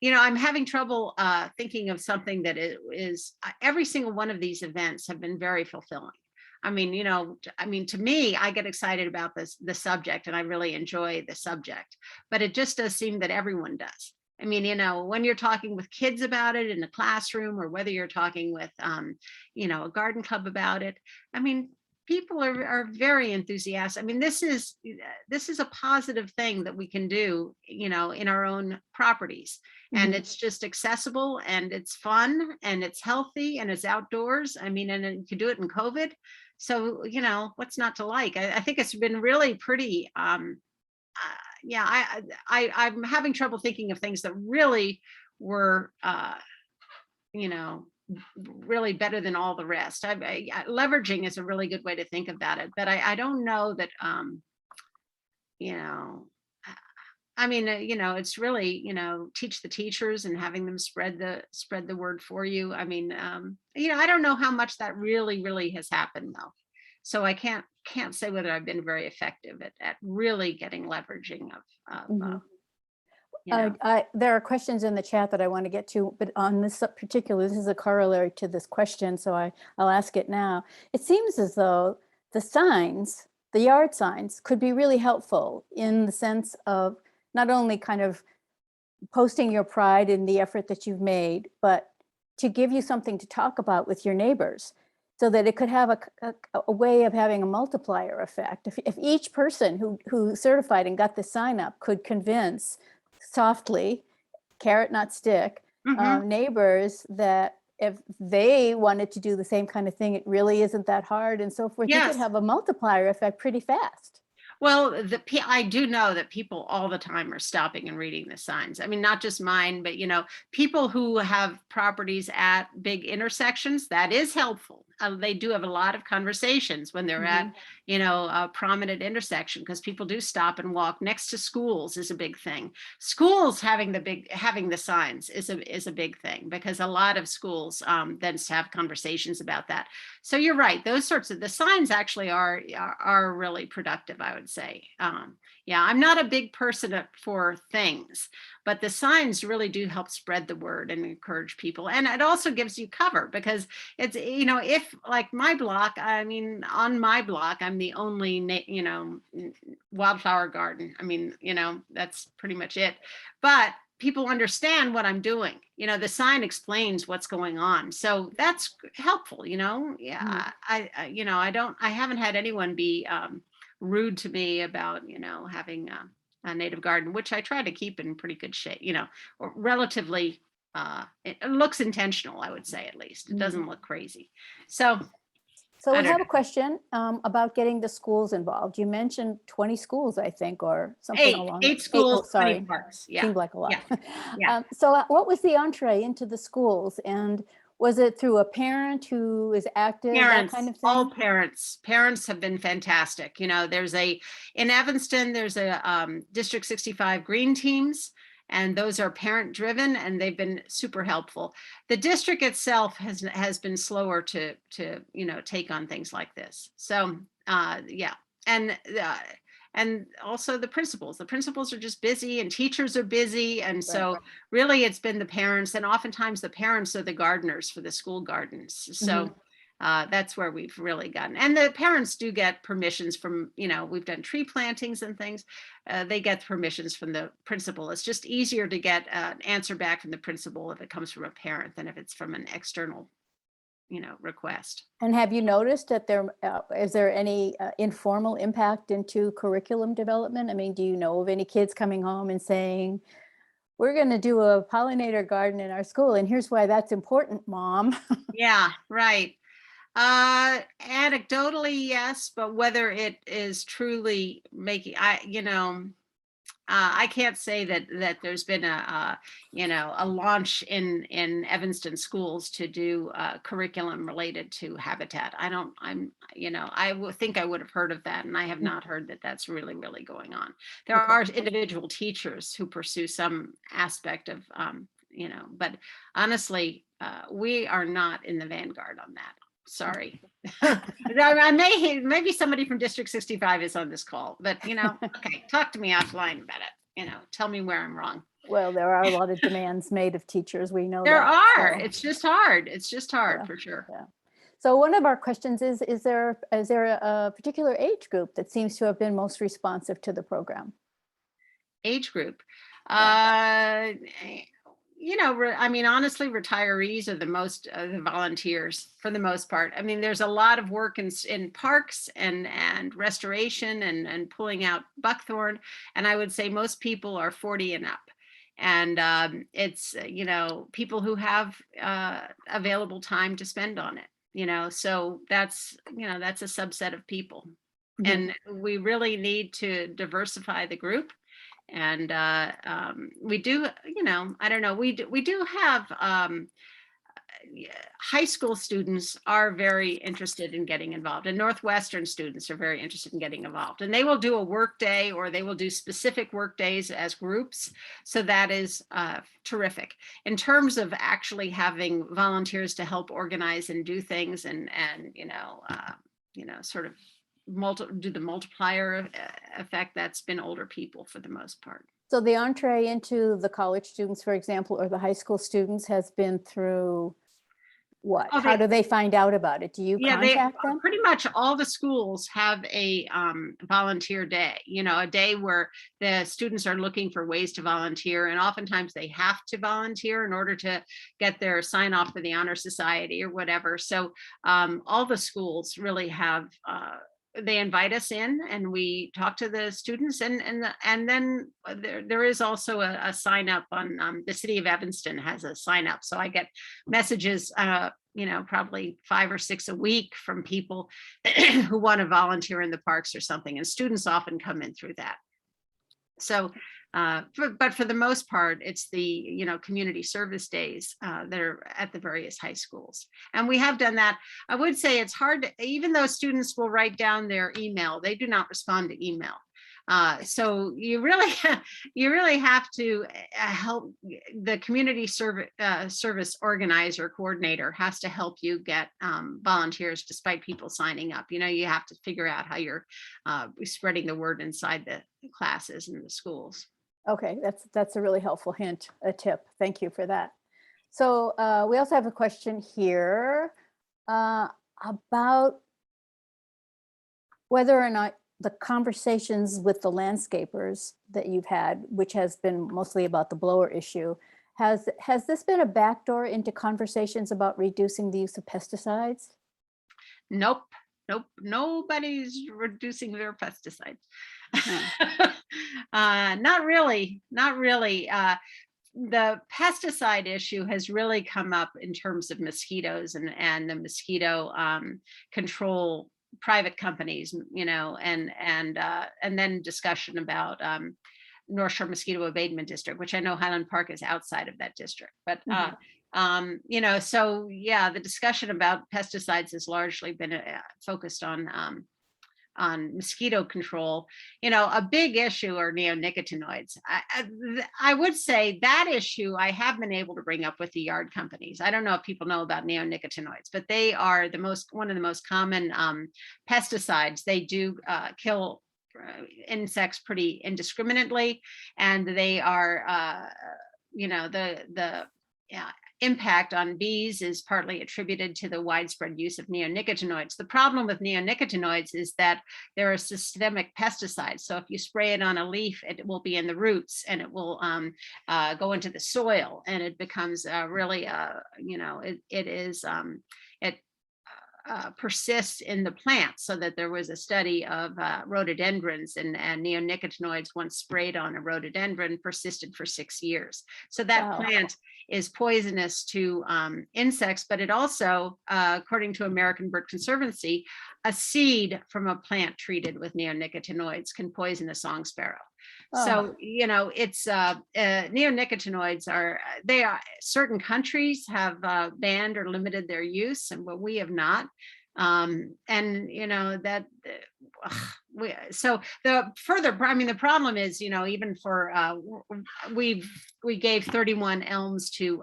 I'm having trouble thinking of something that is every single one of these events have been very fulfilling. I mean, to me, I get excited about the subject, and I really enjoy the subject, but it just does seem that everyone does. I mean, when you're talking with kids about it in the classroom, or whether you're talking with, a garden club about it, I mean, people are very enthusiastic. I mean, this is a positive thing that we can do, in our own properties. And it's just accessible, and it's fun, and it's healthy, and it's outdoors. I mean, and you can do it in COVID. So, what's not to like? I think it's been really pretty, I'm having trouble thinking of things that really were, really better than all the rest. Leveraging is a really good way to think about it, but I don't know that, I mean, it's really, teach the teachers and having them spread the word for you. I mean, I don't know how much that really has happened though. So I can't say whether I've been very effective at really getting leveraging of there are questions in the chat that I want to get to, but on this this is a corollary to this question, so I'll ask it now. It seems as though the yard signs could be really helpful in the sense of not only kind of posting your pride in the effort that you've made, but to give you something to talk about with your neighbors, so that it could have a way of having a multiplier effect. If each person who certified and got the sign up could convince softly, carrot not stick, neighbors that if they wanted to do the same kind of thing, it really isn't that hard and so forth, you could have a multiplier effect pretty fast. Well, I do know that people all the time are stopping and reading the signs. I mean, not just mine, but, people who have properties at big intersections, that is helpful. They do have a lot of conversations when they're at, a prominent intersection, because people do stop and walk. Next to schools is a big thing. Schools having the signs is a big thing, because a lot of schools then have conversations about that. So you're right. Those sorts of the signs actually are really productive, I would say. I'm not a big person for things, but the signs really do help spread the word and encourage people. And it also gives you cover, because it's, if like my block, I mean, on my block, I'm the only, wildflower garden. I mean, that's pretty much it. But people understand what I'm doing. The sign explains what's going on. So that's helpful, I haven't had anyone be rude to me about, having a native garden, which I try to keep in pretty good shape, or relatively, it looks intentional, I would say, at least. It doesn't look crazy. So we have a question about getting the schools involved. You mentioned 20 schools, I think, or something along. 8 schools, 20 sorry. parks. Yeah. Seemed like a lot. Yeah. So what was the entree into the schools, and was it through a parent who is active, Parents, that kind of thing? all parents have been fantastic. In Evanston, there's a District 65 green teams, and those are parent driven, and they've been super helpful. The district itself has been slower to take on things like this. So and also the principals are just busy, and teachers are busy. And so really it's been the parents, and oftentimes the parents are the gardeners for the school gardens. So that's where we've really gotten, and the parents do get permissions from, we've done tree plantings and things. They get permissions from the principal. It's just easier to get an answer back from the principal if it comes from a parent than if it's from an external request. And have you noticed that is there any informal impact into curriculum development? I mean, do you know of any kids coming home and saying, we're going to do a pollinator garden in our school, and here's why that's important, Mom? Yeah, right. Anecdotally, yes, but whether it is truly making, I can't say that there's been a launch in Evanston schools to do curriculum related to habitat. I think I would have heard of that, and I have not heard that that's really going on. There are individual teachers who pursue some aspect of, but honestly, we are not in the vanguard on that. Sorry. Maybe somebody from District 65 is on this call, but okay, talk to me offline about it. Tell me where I'm wrong. Well, there are a lot of demands made of teachers. We know there that, are. So. It's just hard. For sure. Yeah. So one of our questions is there a particular age group that seems to have been most responsive to the program? Age group. I mean, honestly, retirees are the most the volunteers for the most part. I mean, there's a lot of work in parks and restoration and pulling out buckthorn. And I would say most people are 40 and up. And it's, people who have available time to spend on it, so that's a subset of people. Yeah. And we really need to diversify the group. And we do, I don't know, we do have high school students are very interested in getting involved, and Northwestern students are very interested in getting involved, and they will do a work day, or they will do specific work days as groups. So that is terrific. In terms of actually having volunteers to help organize and do things and sort of do the multiplier effect, that's been older people for the most part. So the entree into the college students, for example, or the high school students has been through what? Oh, How do they find out about it? Do you contact them? Pretty much all the schools have a volunteer day, a day where the students are looking for ways to volunteer. And oftentimes they have to volunteer in order to get their sign off for the Honor Society or whatever. So all the schools really have they invite us in and we talk to the students, and then there is also a sign up on the city of Evanston has a sign up. So I get messages, probably 5 or 6 a week from people who want to volunteer in the parks or something. And students often come in through that. So, but for the most part, it's the, community service days that are at the various high schools. And we have done that. I would say it's hard, even though students will write down their email, they do not respond to email. So you really have to help the community service organizer coordinator has to help you get volunteers despite people signing up. You have to figure out how you're spreading the word inside the classes and the schools. Okay, that's a really helpful hint, a tip. Thank you for that. So we also have a question here about whether or not the conversations with the landscapers that you've had, which has been mostly about the blower issue, has this been a backdoor into conversations about reducing the use of pesticides? Nope. Nobody's reducing their pesticides. Not really. The pesticide issue has really come up in terms of mosquitoes and the mosquito control private companies, and then discussion about North Shore Mosquito Abatement District, which I know Highland Park is outside of that district. But so yeah, the discussion about pesticides has largely been focused on mosquito control. A big issue are neonicotinoids. I would say that issue I have been able to bring up with the yard companies. I don't know if people know about neonicotinoids, but they are one of the most common pesticides. They do kill insects pretty indiscriminately, and they are the impact on bees is partly attributed to the widespread use of neonicotinoids. The problem with neonicotinoids is that they're a systemic pesticide. So if you spray it on a leaf, it will be in the roots and it will go into the soil, and it becomes really, persists in the plant. So that there was a study of rhododendrons, and neonicotinoids once sprayed on a rhododendron persisted for 6 years. So that plant is poisonous to insects, but it also, according to American Bird Conservancy, a seed from a plant treated with neonicotinoids can poison a song sparrow. So, it's neonicotinoids certain countries have banned or limited their use, and we have not. So the problem is, even for we gave 31 elms to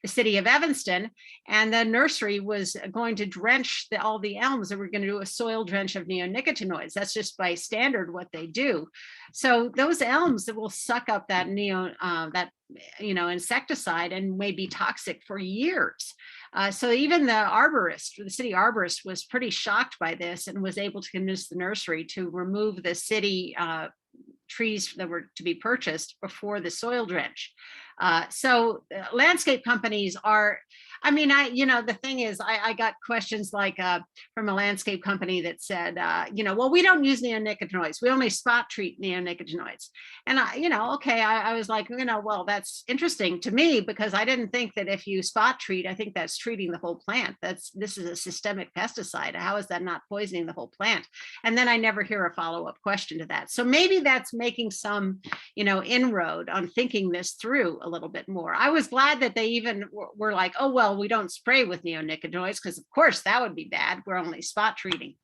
the city of Evanston, and the nursery was going to drench all the elms, and we're going to do a soil drench of neonicotinoids. That's just by standard what they do. So those elms that will suck up that insecticide and may be toxic for years. So even the city arborist was pretty shocked by this and was able to convince the nursery to remove the city trees that were to be purchased before the soil drench. Landscape companies are, I mean, the thing is, I got questions like from a landscape company that said, well, we don't use neonicotinoids. We only spot treat neonicotinoids. And I was like, well, that's interesting to me, because I didn't think that if you spot treat, I think that's treating the whole plant. This is a systemic pesticide. How is that not poisoning the whole plant? And then I never hear a follow-up question to that. So maybe that's making some, inroad on thinking this through a little bit more. I was glad that they even were like, oh, well, we don't spray with neonicotinoids, because of course that would be bad. We're only spot treating.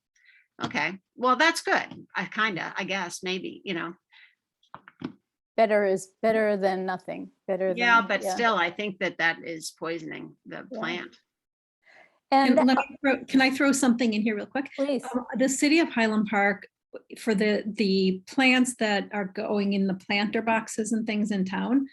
Okay, well, that's good. I guess, maybe, Better is better than nothing. Yeah, but still, I think that is poisoning the plant. And Can I throw something in here real quick? please, The city of Highland Park, for the plants that are going in the planter boxes and things in town,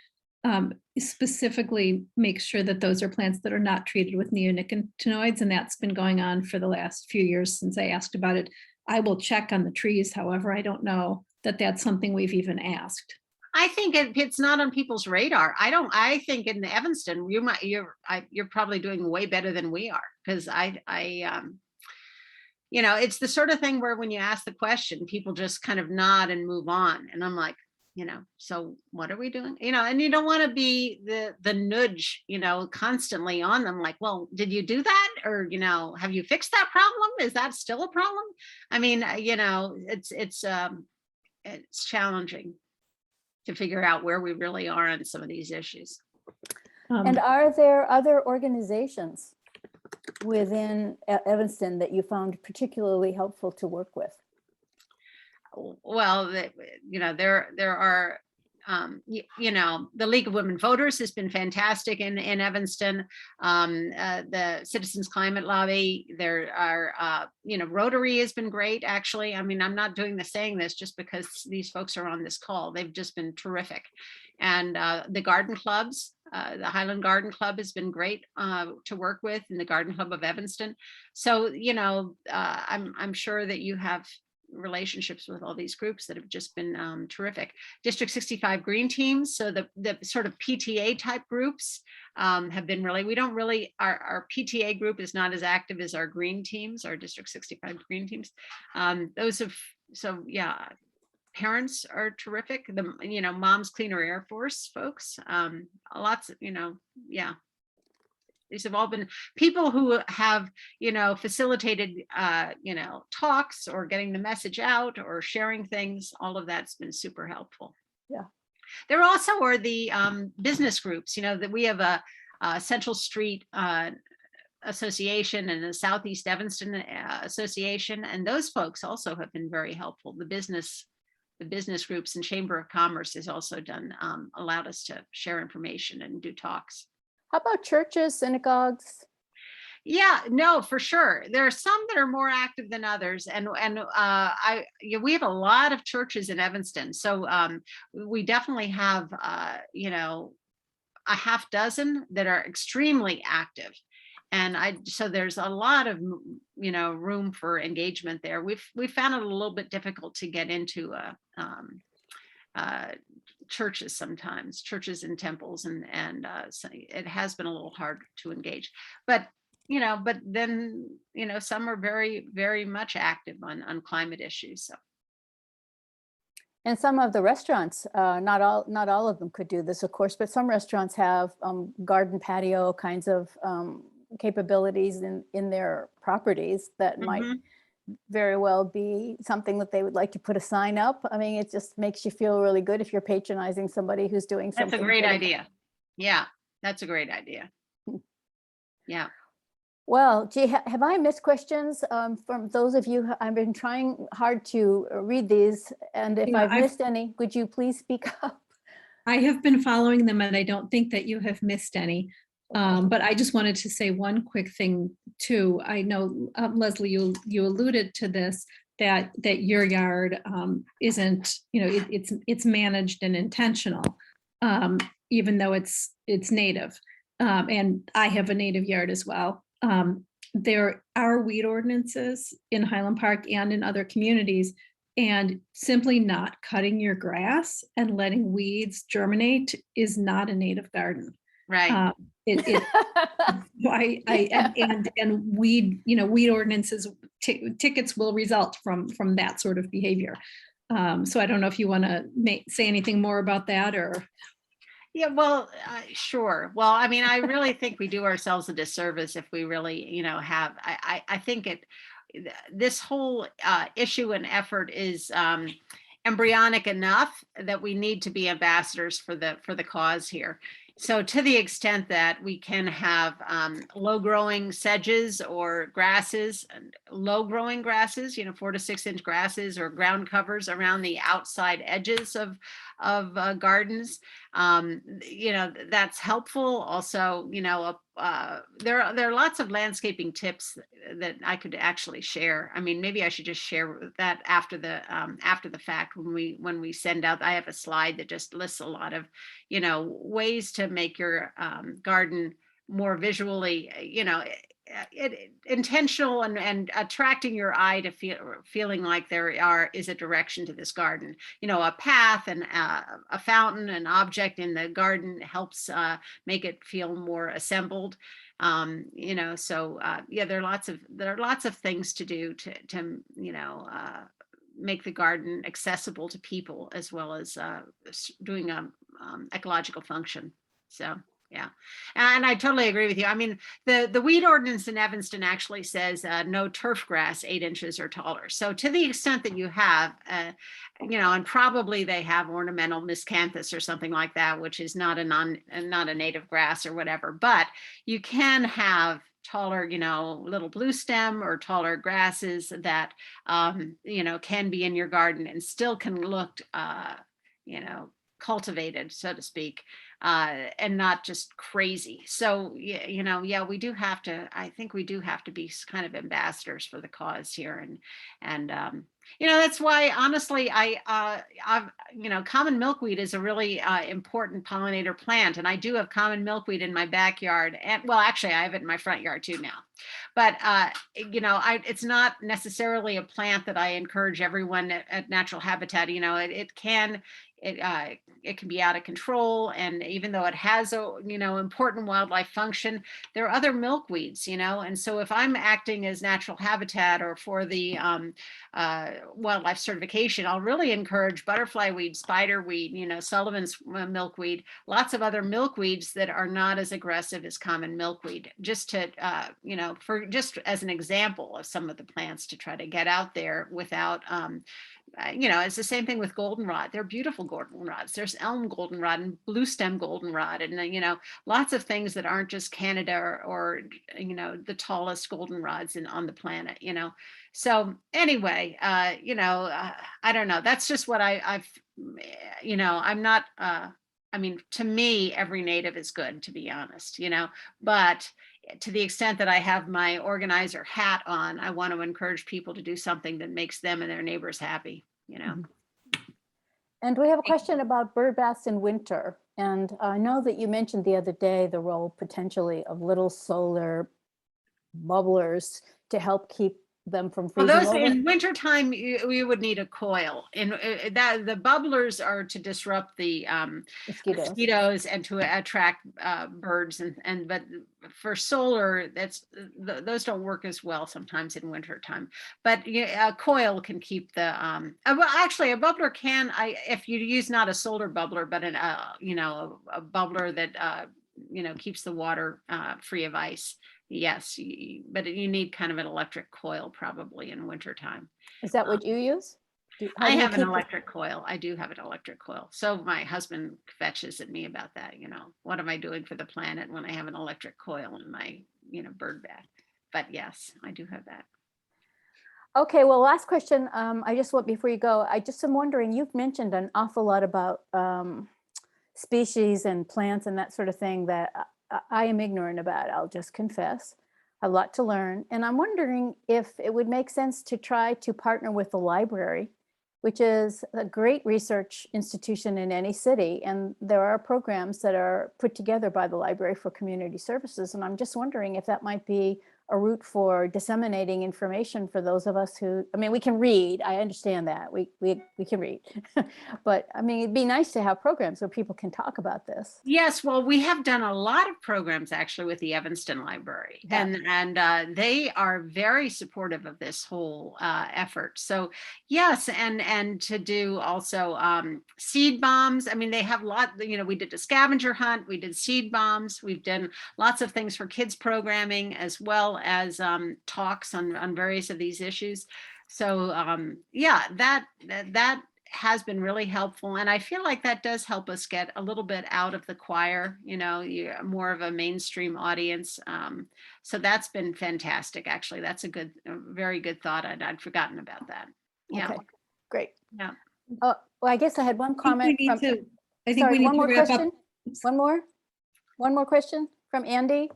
specifically make sure that those are plants that are not treated with neonicotinoids, and that's been going on for the last few years since I asked about it. I will check on the trees, however, I don't know that that's something we've even asked. I think it's not on people's radar. I think in Evanston, you're probably doing way better than we are, because it's the sort of thing where when you ask the question, people just kind of nod and move on. And I'm like, so what are we doing? And you don't want to be the nudge, constantly on them, like, well, did you do that? Or, have you fixed that problem? Is that still a problem? I mean, it's challenging to figure out where we really are on some of these issues. and are there other organizations within Evanston that you found particularly helpful to work with? Well, there are, the League of Women Voters has been fantastic in Evanston. The Citizens Climate Lobby, there are, Rotary has been great, actually. I mean, I'm not saying this just because these folks are on this call. They've just been terrific. And the garden clubs, the Highland Garden Club has been great to work with, and the Garden Club of Evanston. So, I'm sure that you have relationships with all these groups that have just been terrific. District 65 green teams, so the sort of PTA type groups have been our PTA group is not as active as our green teams, our District 65 green teams. Parents are terrific. The Moms Cleaner Air Force folks, lots of, these have all been people who have, facilitated, talks or getting the message out or sharing things. All of that's been super helpful. Yeah. There also are the business groups, that we have a Central Street Association and a Southeast Evanston Association. And those folks also have been very helpful. The business groups and Chamber of Commerce has also allowed us to share information and do talks. How about churches, synagogues? Yeah, no, for sure. There are some that are more active than others, and we have a lot of churches in Evanston, so we definitely have a half dozen that are extremely active, and so there's a lot of room for engagement there. We've found it a little bit difficult to get into churches sometimes, churches and temples, and so it has been a little hard to engage, but then some are very, very much active on climate issues. So. And some of the restaurants, not all of them could do this, of course, but some restaurants have garden patio kinds of capabilities in their properties that might very well be something that they would like to put a sign up. I mean, it just makes you feel really good if you're patronizing somebody who's doing something. That's a great idea. Yeah, that's a great idea. Yeah. Well, gee, have I missed questions from those of you? I've been trying hard to read these, and if I've missed any, would you please speak up? I have been following them, and I don't think that you have missed any. But I just wanted to say one quick thing too. I know, Leslie, you alluded to this, that your yard isn't, it's managed and intentional, even though it's native. And I have a native yard as well. There are weed ordinances in Highland Park and in other communities, And simply not cutting your grass and letting weeds germinate is not a native garden. Right. And weed, weed ordinances, tickets will result from that sort of behavior. So I don't know if you want to say anything more about that, or. Yeah, well, sure. Well, I mean, I really think we do ourselves a disservice if we really, have, I think this whole issue and effort is embryonic enough that we need to be ambassadors for the cause here. So to the extent that we can have low growing sedges or grasses, low growing grasses, 4 to 6 inch grasses or ground covers around the outside edges of gardens, that's helpful. Also, there are lots of landscaping tips that I could actually share. I mean, maybe I should just share that after the fact when we send out. I have a slide that just lists a lot of ways to make your garden more visually intentional and attracting your eye to feeling like there is a direction to this garden. A path and a fountain, an object in the garden helps make it feel more assembled. So there are lots of things to do to make the garden accessible to people, as well as doing a ecological function. So yeah, and I totally agree with you. I mean, the weed ordinance in Evanston actually says no turf grass 8 inches or taller. So to the extent that you have, and probably they have ornamental miscanthus or something like that, which is not a native grass or whatever, but you can have taller, little blue stem or taller grasses that, can be in your garden and still can look, cultivated, so to speak, and not just crazy. So, we do have to, I think we do have to be kind of ambassadors for the cause here. And that's why, honestly, common milkweed is a really important pollinator plant. And I do have common milkweed in my backyard. And well, actually, I have it in my front yard too now. But, it's not necessarily a plant that I encourage everyone at Natural Habitat. It can be out of control, and even though it has a important wildlife function, there are other milkweeds, and so if I'm acting as Natural Habitat or for the wildlife certification, I'll really encourage butterfly weed, spider weed, Sullivan's milkweed, lots of other milkweeds that are not as aggressive as common milkweed, just to for just as an example of some of the plants to try to get out there without it's the same thing with goldenrod. They're beautiful goldenrods. There's elm goldenrod and blue stem goldenrod, and lots of things that aren't just Canada or the tallest goldenrods on the planet. So anyway, I don't know. That's just what I've I'm not. I mean, to me, every native is good, to be honest. But to the extent that I have my organizer hat on, I want to encourage people to do something that makes them and their neighbors happy, And we have a question about bird baths in winter. And I know that you mentioned the other day the role potentially of little solar bubblers to help keep them from Well, freezing those over. in wintertime, you would need a coil. And that the bubblers are to disrupt the mosquitoes and to attract birds. But for solar, those don't work as well sometimes in wintertime. But a coil can keep the well, actually, a bubbler can. If you use not a solar bubbler, but a bubbler that keeps the water free of ice. Yes, but you need kind of an electric coil probably in wintertime. Is that what you use? I have an electric coil. I do have an electric coil. So my husband fetches at me about that. What am I doing for the planet when I have an electric coil in my, bird bath? But yes, I do have that. Okay, well, last question. I just want, before you go, I just am wondering, you've mentioned an awful lot about species and plants and that sort of thing that I am ignorant about, I'll just confess. I have a lot to learn. And I'm wondering if it would make sense to try to partner with the library, which is a great research institution in any city. And there are programs that are put together by the library for community services. And I'm just wondering if that might be a route for disseminating information for those of us who, I mean, we can read. I understand that we can read, but I mean, it'd be nice to have programs where people can talk about this. Yes, well, we have done a lot of programs actually with the Evanston Library, Yeah. and they are very supportive of this whole effort. So yes, and to do also seed bombs. I mean, they have we did a scavenger hunt, we did seed bombs, we've done lots of things for kids programming as well as talks on various of these issues. So yeah, that has been really helpful. And I feel like that does help us get a little bit out of the choir, you're more of a mainstream audience. So that's been fantastic. Actually, that's a very good thought. I'd forgotten about that. Yeah. Okay, great. Yeah. Well, I guess I had one comment. I think Sorry, we need one to more wrap question. up. One more question from Andy.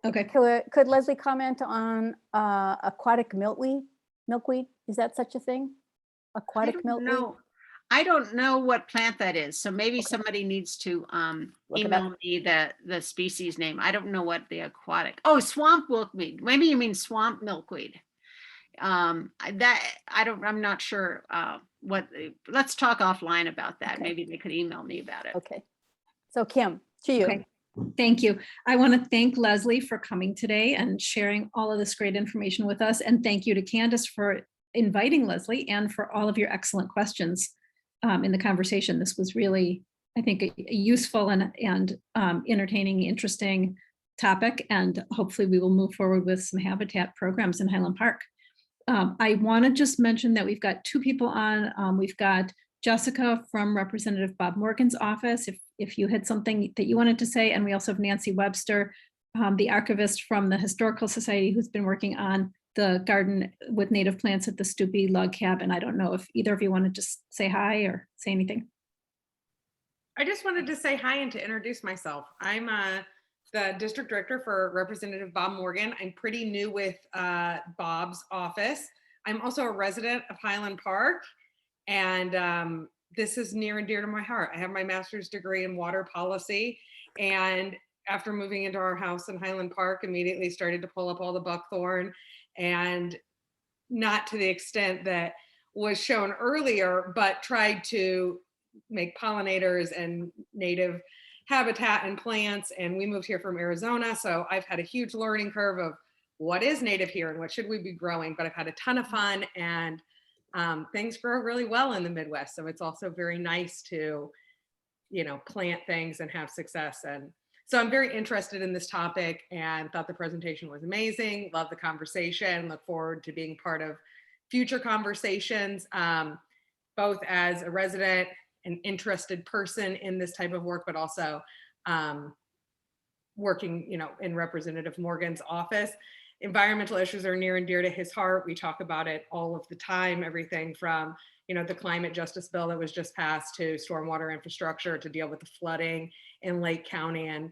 Okay. Could Leslie comment on aquatic milkweed? Milkweed, is that such a thing? Aquatic milkweed? No, I don't know what plant that is. So maybe Okay. somebody needs to Look it email up. me the species name. I don't know what the aquatic. Oh, swamp milkweed. Maybe you mean swamp milkweed. I'm not sure let's talk offline about that. Okay. Maybe they could email me about it. Okay. So Kim, to you. Okay. Thank you. I want to thank Leslie for coming today and sharing all of this great information with us. And thank you to Candace for inviting Leslie and for all of your excellent questions in the conversation. This was really, I think, a useful and entertaining, interesting topic. And hopefully we will move forward with some habitat programs in Highland Park. I want to just mention that we've got two people on. We've got Jessica from Representative Bob Morgan's office, if you had something that you wanted to say, and we also have Nancy Webster, the archivist from the Historical Society, who's been working on the garden with native plants at the Stoopy Log Cabin. I don't know if either of you want to just say hi or say anything. I just wanted to say hi and to introduce myself. I'm the district director for Representative Bob Morgan. I'm pretty new with Bob's office. I'm also a resident of Highland Park, and this is near and dear to my heart. I have my master's degree in water policy, and after moving into our house in Highland Park, immediately started to pull up all the buckthorn, and not to the extent that was shown earlier, but tried to make pollinators and native habitat and plants. And we moved here from Arizona, so I've had a huge learning curve of what is native here and what should we be growing, but I've had a ton of fun, and things grow really well in the Midwest. So it's also very nice to, plant things and have success. And so I'm very interested in this topic and thought the presentation was amazing. Love the conversation. Look forward to being part of future conversations, both as a resident, an interested person in this type of work, but also working, in Representative Morgan's office. Environmental issues are near and dear to his heart. We talk about it all of the time, everything from, the climate justice bill that was just passed to stormwater infrastructure to deal with the flooding in Lake County, and,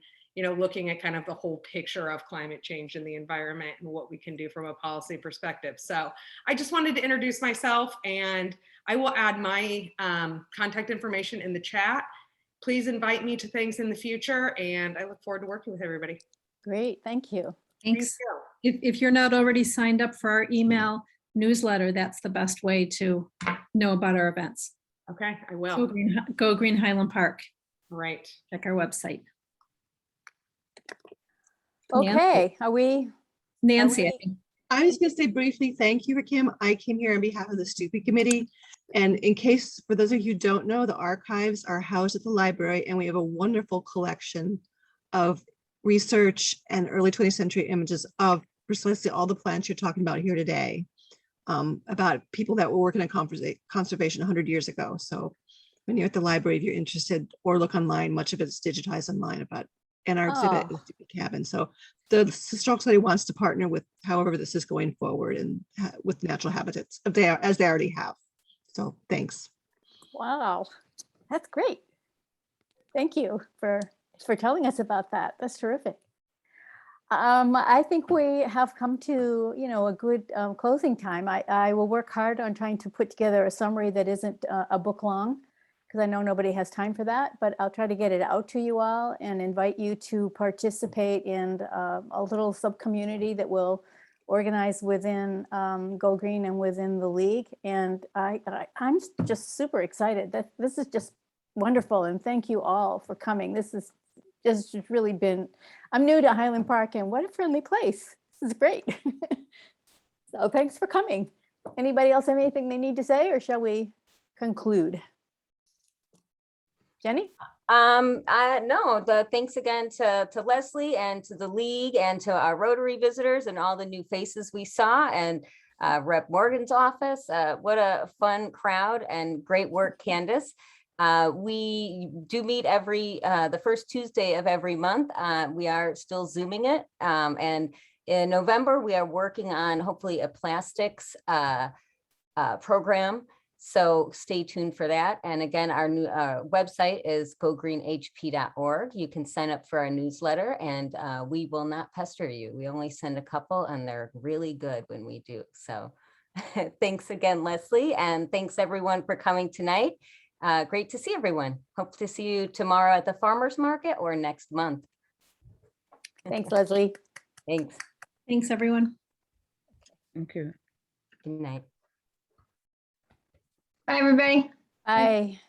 looking at kind of the whole picture of climate change and the environment and what we can do from a policy perspective. So I just wanted to introduce myself, and I will add my contact information in the chat. Please invite me to things in the future, and I look forward to working with everybody. Great, thank you. Thanks. Thank If you're not already signed up for our email newsletter, that's the best way to know about our events. Okay, I will. Go Green Highland Park. Right. Check our website. Okay, are we? Nancy, I think. I was going to say briefly, thank you, Kim. I came here on behalf of the Stoopy Committee. And in case, for those of you who don't know, the archives are housed at the library, and we have a wonderful collection of research and early 20th century images of precisely all the plants you're talking about here today, about people that were working on conservation 100 years ago. So when you're at the library, if you're interested, or look online, much of it's digitized online about, and our exhibit is Stoopy Cabin. So the Historical Society wants to partner with however this is going forward and with natural habitats as they already have. So thanks. Wow, that's great. Thank you for telling us about that. That's terrific. I think we have come to, a good closing time. I will work hard on trying to put together a summary that isn't a book long, because I know nobody has time for that, but I'll try to get it out to you all and invite you to participate in a little sub-community that will organized within Go Green and within the league. And I'm just super excited that this is just wonderful. And thank you all for coming. This is just really been, I'm new to Highland Park and what a friendly place. This is great. So thanks for coming. Anybody else have anything they need to say, or shall we conclude? Jenny? No, thanks again to Leslie and to the league and to our Rotary visitors and all the new faces we saw, and Rep Morgan's office. What a fun crowd and great work, Candace. We do meet the first Tuesday of every month. We are still Zooming it. And in November, we are working on hopefully a plastics program. So stay tuned for that. And again, our new website is gogreenhp.org. You can sign up for our newsletter, and we will not pester you. We only send a couple, and they're really good when we do. So thanks again, Leslie. And thanks everyone for coming tonight. Great to see everyone. Hope to see you tomorrow at the farmer's market or next month. Thanks, Leslie. Thanks. Thanks, everyone. Thank you. Good night. Bye, everybody. Bye.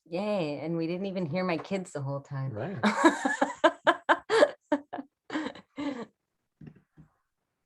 Yay. And we didn't even hear my kids the whole time. Right.